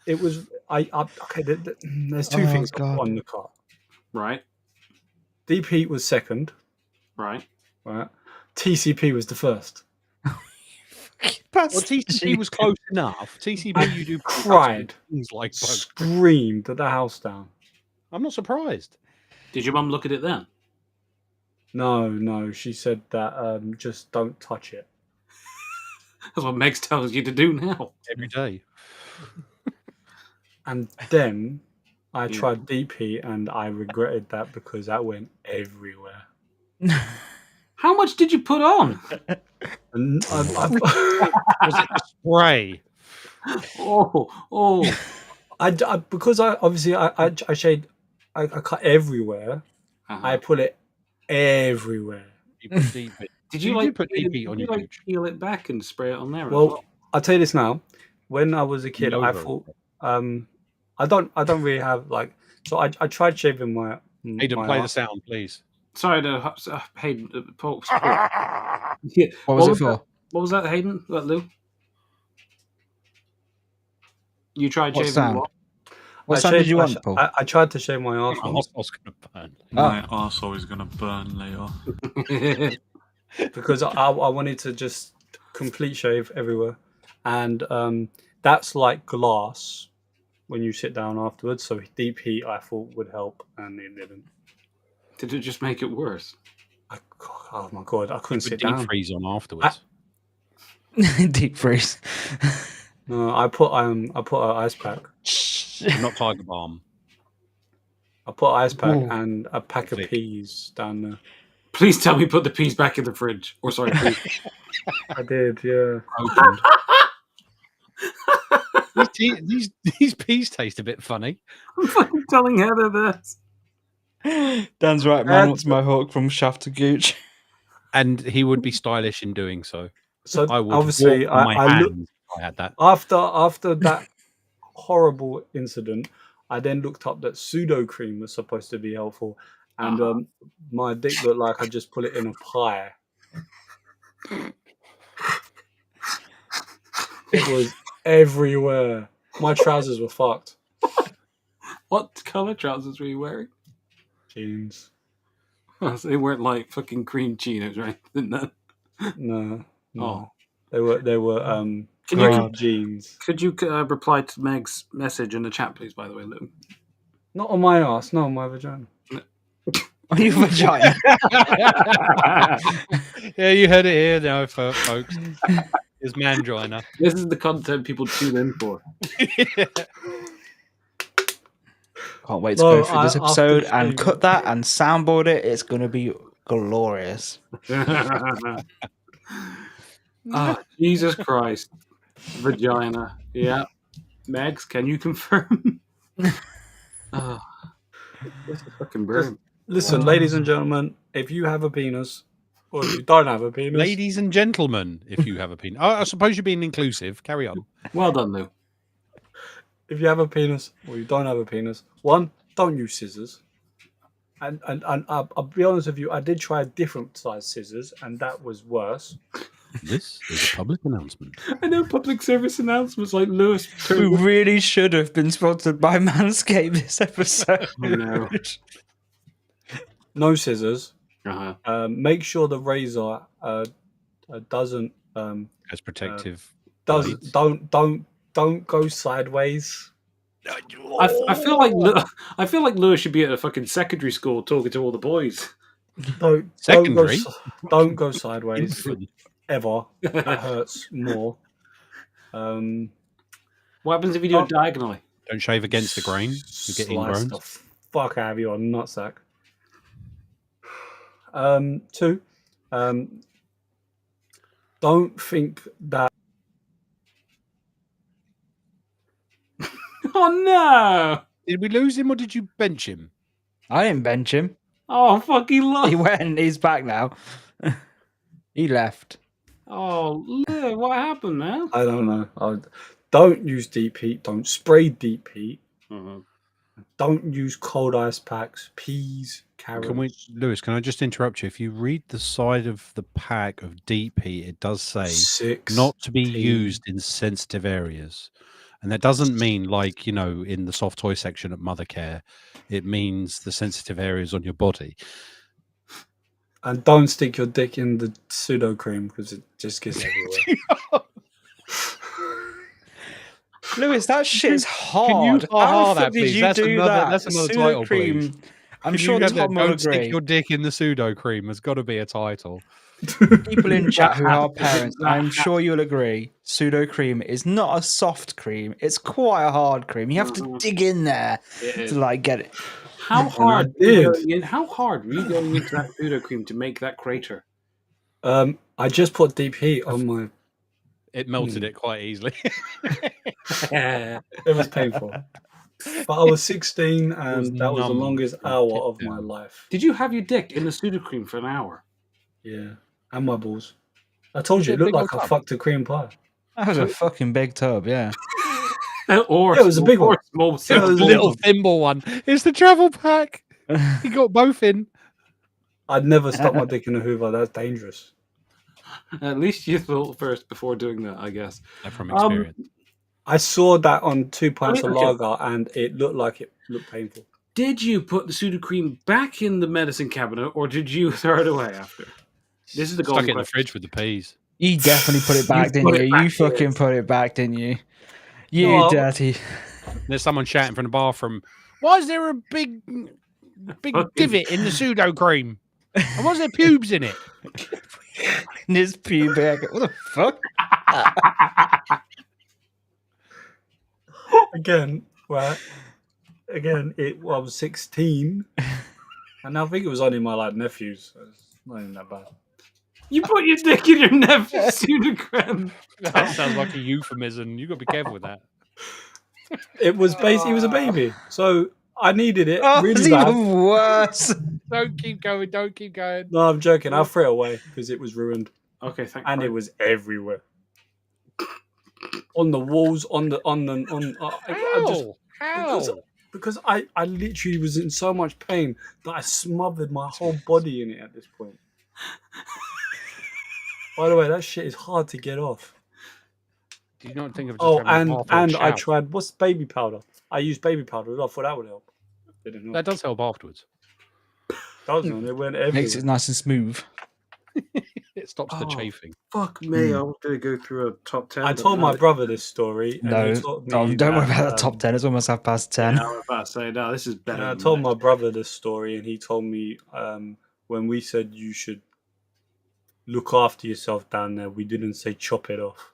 it was. Okay. There's two Oh, things I God. put on the cut. Right. DP was second, Right. right? TCP was the first. Well, TCP was close enough. TCP, you do Cried, things like both. screamed at the house down. I'm not surprised. Did your mum look at it then? No, she said that just don't touch it. That's what Megs tells you to do now. Every day. And then I Yeah. tried DP and I regretted that because that went everywhere. How much did you put on? And Was it the spray? Oh. because I obviously I shaved, I cut everywhere. Uh-huh. I put it everywhere. You put DP. Did So you you like do put DP on your gooch? peel it back and spray it on there? Well, I'll tell you this now. When I was a kid, I Over. thought I don't really have like. So I tried shaving my. Hayden, my play the arse. sound, please. sorry to Hayden. Paul. Yeah. What was it that? for? What was that, Hayden? That Lou? You tried What shaving sound? what? What I sound did shaved you my want, Paul? I tried to shave my My arsehole arsehole's going to burn. My arsehole is going to burn later. because I wanted to just complete shave everywhere, and that's like glass when you sit down afterwards. So deep heat I thought would help, and it didn't. Did it just make it worse? Oh my god, I couldn't Put sit deep down. freeze on afterwards. Deep freeze. No, I put an ice pack. Not Tiger Balm. I put ice pack Ooh. and a pack of Thick. peas down there. Please tell me put the peas back in the fridge. Or sorry, please. I did, yeah. Opened. These peas taste a bit funny. I'm fucking telling Heather this. Dan's right, man. What's my hook from shaft to gooch? And he would be stylish in doing so. So I would obviously, walk on my I looked hands if I had that. after that horrible incident. I then looked up that Sudocream was supposed to be helpful, and my dick looked like I just put it in a pie. It was everywhere. My trousers were fucked. What colour trousers were you wearing? Jeans. So they weren't like fucking cream chinos, right? No. Oh. They were Can grey you- jeans. Could you reply to Meg's message in the chat, please, by the way, Lou? Not on my ass, no, on my vagina. On your vagina. Yeah, you heard it here now, folks. It's Mangina. This is the content people tune in for. Can't wait to No, go through this after episode the and stream- cut that and soundboard it. It's going to be glorious. Oh, Jesus Christ. Vagina. Yeah. Megs, can you confirm? Oh, this is fucking brilliant. Listen, ladies and gentlemen, if you have a penis, or if you don't have a penis, Ladies and gentlemen, if you have a penis. I suppose you're being inclusive. Carry on. Well done, Lou. if you have a penis or you don't have a penis, one, don't use scissors. And I'll be honest with you, I did try different size scissors, and that was worse. This is a public announcement. I know public service announcements like Lewis. We really should have been sponsored by Manscaped this episode. Oh, no. No scissors. Uh-huh. Make sure the razor doesn't As protective. does blades. don't go sideways. I feel like Lewis should be at a fucking secondary school talking to all the boys. Secondary? Don't go sideways Infant. ever. That hurts more. What happens if you do it diagonally? Don't shave against the grain. You get Slice ingrowns. the fuck out of your nutsack. 2. Don't think that. Oh no! Did we lose him or did you bench him? I didn't bench him. Oh fuck! He He lost. went. He's back now. He left. Oh, Lou, what happened, man? I don't know. Don't use deep heat. Don't spray deep heat. Mhm. Don't use cold ice packs. Peas, carrots. Lewis, can I just interrupt you? If you read the side of the pack of deep heat, it does say 6 not to be used in sensitive areas. And that doesn't mean like, in the soft toy section at Mothercare. It means the sensitive areas on your body. And don't stick your dick in the Sudocream because it just gets everywhere. Lewis, that shit's hard. Can you How the that, fuck did please? you That's do another- that? that's another title, please. Sudocream. I'm Can sure you have that, Tom will don't stick agree. your dick in the Sudocream. Has got to be a title. People in chat who are parents, That I'm has- sure you'll agree, Sudocream is not a soft cream. It's quite a hard cream. You have to dig in there It to is. get it. How And I hard? Were you did. going in, how hard were you going into that Sudocream to make that crater? I just put deep heat on my. It melted it quite easily. It was painful. But I was 16 and that was the numb longest from hour tip of my down. life. Did you have your dick in the Sudocream for an hour? Yeah. And my balls. I told Was you, it it a looked big like old I tub? fucked a cream pie. That was a fucking big tub, yeah. Or Yeah, it was a big or one. small It was simple. a Little thimble one. It's the travel pack. He got both in. I'd never stuck my dick in a Hoover. That's dangerous. At least you thought first before doing that, I guess. From experience. I saw that on 2 pints of Okay. lager and it looked painful. Did you put the Sudocream back in the medicine cabinet, or did you throw it away after? This is the Stuck golden it in the question. fridge with the peas. You definitely put it back, You didn't put you? it back, You fucking yes. put it back, didn't you? You No, dirty. There's someone shouting from the bathroom. Why is there a big Fucking- divot in the Sudocream? And why's there pubes in it? In his pubic. What the fuck? Again, right? Again, I was 16 and I think it was only my nephews. So it's not even that bad. You put your dick in your nephew's Sudocream. That sounds like a euphemism. You've got to be careful with that. It was basically, he was a baby. So I needed it Oh, really it's bad. even worse. Don't keep going. Don't keep going. No, I'm joking. I threw it away because it was ruined. Okay, thank And you. it was everywhere. On the walls, I just How? because I literally was in so much pain that I smothered my whole body in it at this point. By the way, that shit is hard to get off. Do you not think of just Oh, having a bath or a and I shower? tried what's baby powder. I used baby powder. I thought that would help. Didn't help. That does help afterwards. Doesn't. It went everywhere. Makes it nice and smooth. It stops the Oh. chafing. Fuck me, I was going to go through a top 10. I but told no, my brother this story. And No, he taught me don't worry that, about the top 10. It's almost 10:30. Yeah, I was about to say, no, this is better. And I than told that. my brother this story, and he told me when we said you should look after yourself down there, we didn't say chop it off.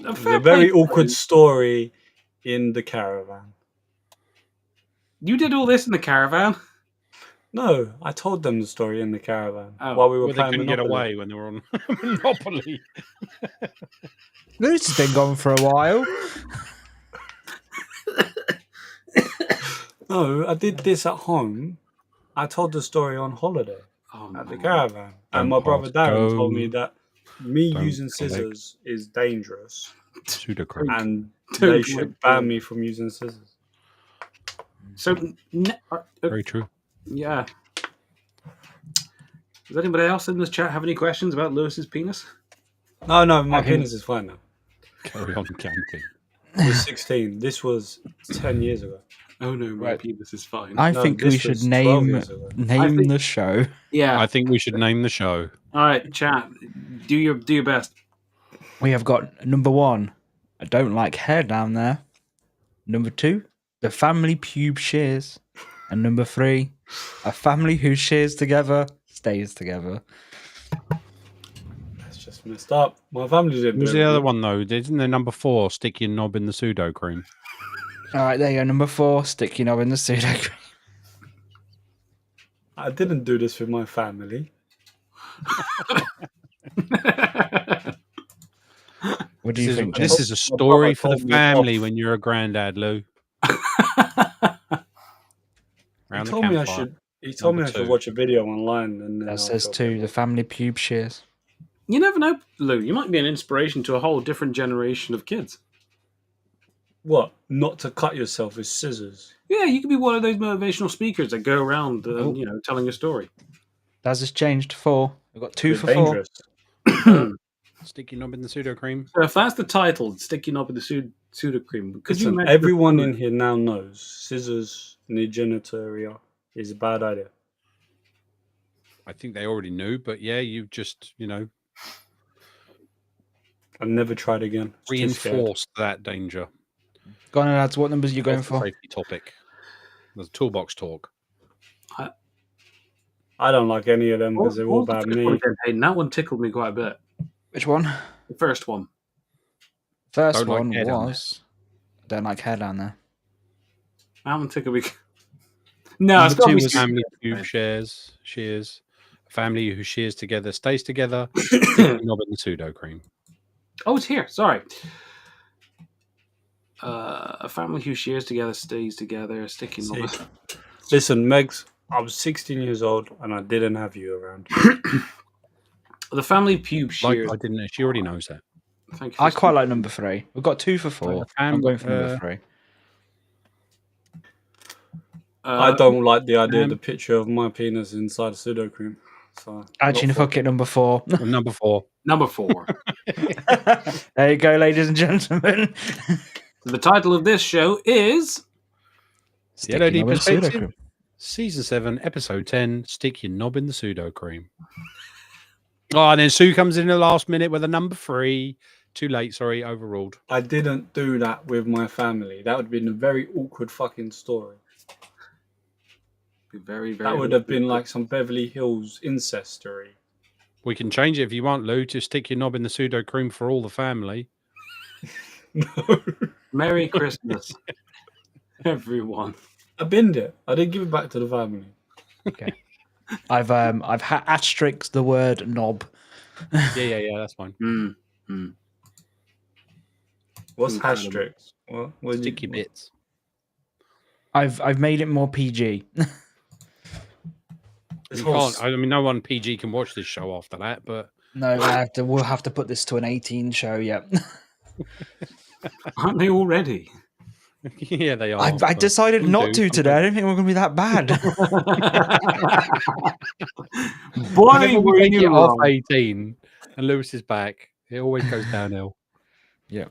It was Fair a very play. awkward story in the caravan. You did all this in the caravan? No, I told them the story in the caravan Oh, while we were Well, they playing couldn't get Monopoly. away when they were on Monopoly. This has been gone for a while. No, I did this at home. I told the story on holiday Oh, at the no. caravan, Don't and my brother pass Darren go. told me that me Don't using collect. scissors is dangerous, Sudocream. and Don't they should collect ban them. me from using scissors. So, Very true. yeah. Does anybody else in this chat have any questions about Lewis's penis? No, my penis is fine now. Carry on camping. I was 16. This was 10 years ago. Oh no, my Right. penis is fine. I No, think we this should was 12 name years ago. the show. Yeah. I think we should name the show. All right, chat. Do your best. We have got number 1. I don't like hair down there. Number 2, the family pube shears. And number 3, a family who shears together stays together. That's just messed up. My family didn't What was do the it. other one, though? Isn't there number 4, stick your knob in the Sudocream? All right, there you go. Number 4, stick your knob in the Sudocream. I didn't do this with my family. What do you think, This Jess? is a story for the told me family off. when you're a granddad, Lou. He Round the told me I campfire. should. He told me I Number should 2. watch a video online, and then I That says felt 2, bad. the family pube shears. You never know, Lou. You might be an inspiration to a whole different generation of kids. What? Not to cut yourself with scissors. Yeah, you could be one of those motivational speakers that go around, telling a story. That's just changed to 4. We've got 2 It's for dangerous. 4. Stick your knob in the Sudocream. So if that's the title, sticking up with the Sudocream. Listen, everyone in here now knows scissors in the genitalia is a bad idea. I think they already knew, but yeah, you've just, I've never tried again. It's too scared. reinforced that danger. Go on, lads. What numbers are you going That's the for? safety topic. There's toolbox talk. I don't like any of them because they're all What was bad the first one me. again, Hayden? That one tickled me quite a bit. Which one? The first one. First Don't like one hair down was... Don't like hair down there. That one tickled me. No, it's Number got to 2 be was Family who shears. A family who shears together stays together. Stick your knob in the Sudocream. Oh, it's here. Sorry. A family who shares together stays together. Sticking See. on. Listen, Megs, I was 16 years old and I didn't have you around. The family pube Like, shears. I didn't know. She already knows that. Thank you. I quite like number 3. We've got 2 for 4. I'm going for number 3. I don't like the idea of the picture of my penis inside a Sudocream. So Actually, not for- fuck it, number 4. Number 4. Number 4. There you go, ladies and gentlemen. The title of this show is The LOD Perspective, Season 7, Episode 10, Stick Your Knob in the Sudocream. Oh, and then Sue comes in the last minute with a number 3. Too late, sorry, overruled. I didn't do that with my family. That would have been a very awkward fucking story. very, very. That would have been like some Beverly Hills incest story. We can change it if you want, Lou. Just stick your knob in the Sudocream for all the family. No. Merry Christmas, everyone. I binned it. I didn't give it back to the family. Okay. I've asterisked the word knob. Yeah, that's fine. What's Incredible. asterisk? What Stick your bits. I've made it more PG. This You whole can't, I mean, no one PG can watch this show after that, but No, we'll have to put this to an 18 show. Yep. Aren't they already? yeah, they are. I but decided some not do, to some today. I don't think we're going to be that bad. Boy, Whenever were we make it you off wrong. 18 and Lewis is back, it always goes downhill. Yeah.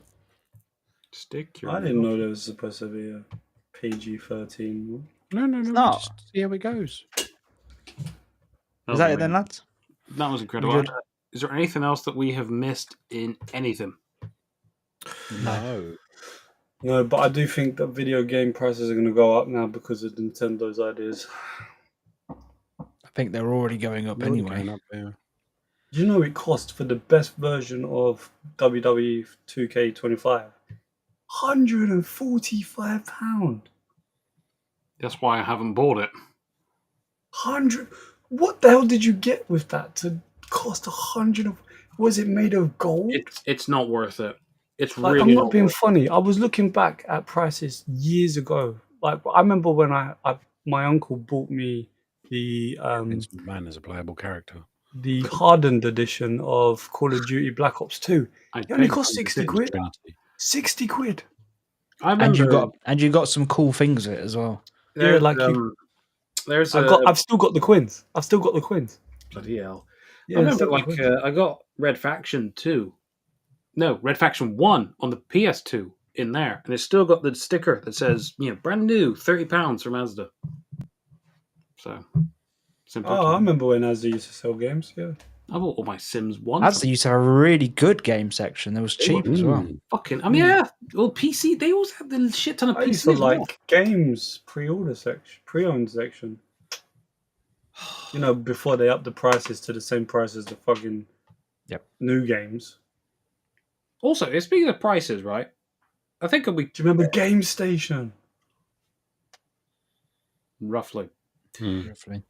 Stick your. I didn't know there was supposed to be a PG-13. No, not. just see how it goes. Is that it then, lads? That was incredible. Good. Is there anything else that we have missed in anything? No. No, but I do think that video game prices are going to go up now because of Nintendo's ideas. I think they're already going up anyway. Going up there. Do you know it cost for the best version of WWE 2K25? £145. That's why I haven't bought it. 100. What the hell did you get with that to cost 100? Was it made of gold? It's not worth it. It's Like, really I'm not being worth funny. I was looking back at prices years ago. Like I remember when my uncle bought me the Man is a playable character. the hardened edition of Call of Duty Black Ops 2. it. It only cost 60 quid. Trinity. 60 quid. I remember. And you got some cool things with it as well. There's, like there's I've still got the quins. I've still got the quins. Bloody hell. Yeah, I remember, 7 quid. I got Red Faction 2. No, Red Faction 1 on the PS2 in there. And it's still got the sticker that says, brand new, £30 from Asda. So, simple. Oh, I remember when Asda used to sell games. Yeah. I bought all my Sims 1. Asda used to have a really good game section. It was cheap as well. Fucking, yeah. Well, PC, they always have the shit ton of I used PC to as well. like games pre-owned section. Before they upped the prices to the same price as the fucking new games. Also, speaking of prices, right? I think Do you remember Game Station? Roughly. Roughly.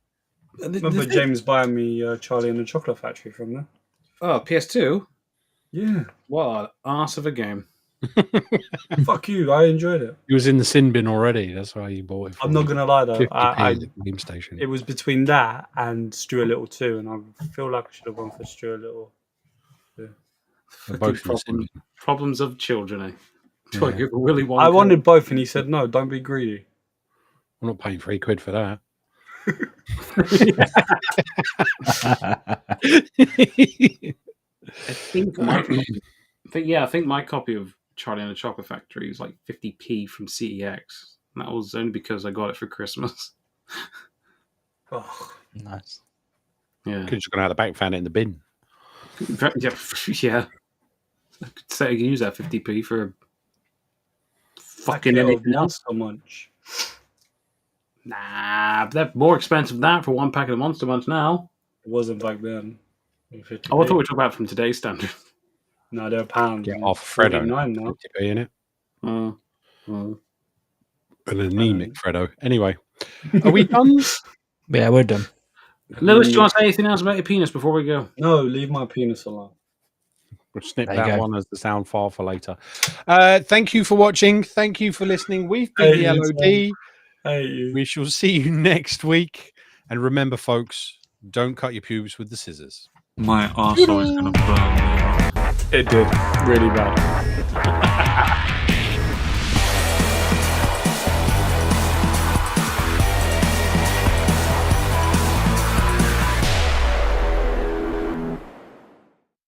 Remember James buying me Charlie and the Chocolate Factory from there? Oh, PS2? Yeah. What an arse of a game. Fuck you, I enjoyed it. He was in the sin bin already. That's why you bought it. I'm not gonna lie though, 50p I at the Game Station. it was between that and Stu a Little 2, and I feel like I should have gone for Stu a Little. They're both in the sin bin. Problems of children, eh? Yeah. Like Willy Wonka. I wanted both, and he said no. Don't be greedy. I'm not paying £3 for that. I think my copy of Charlie and the Chocolate Factory is like 50p from CEX. And that was only because I got it for Christmas. Oh, Nice. Yeah. Could have just gone out the back, found it in the bin. Yeah. I could say I can use that 50p for fucking packet of anything else. Monster Munch. Nah, but they're more expensive than that for one packet of Monster Munch now. It wasn't back then. Oh, I thought we were talking about from today's standard. No, they're £1. Get off Freddo. 49 now. 50p in it. An anemic Freddo. Anyway, are we done? Yeah, we're done. Lewis, do you want to say anything else about your penis before we go? No, leave my penis alone. We'll snip There you that go. one as the sound file for later. Thank you for watching. Thank you for listening. We've been the LOD. I hate you. We shall see you next week. And remember, folks, don't cut your pubes with the scissors. My arsehole is going to burn later. It did. Really bad.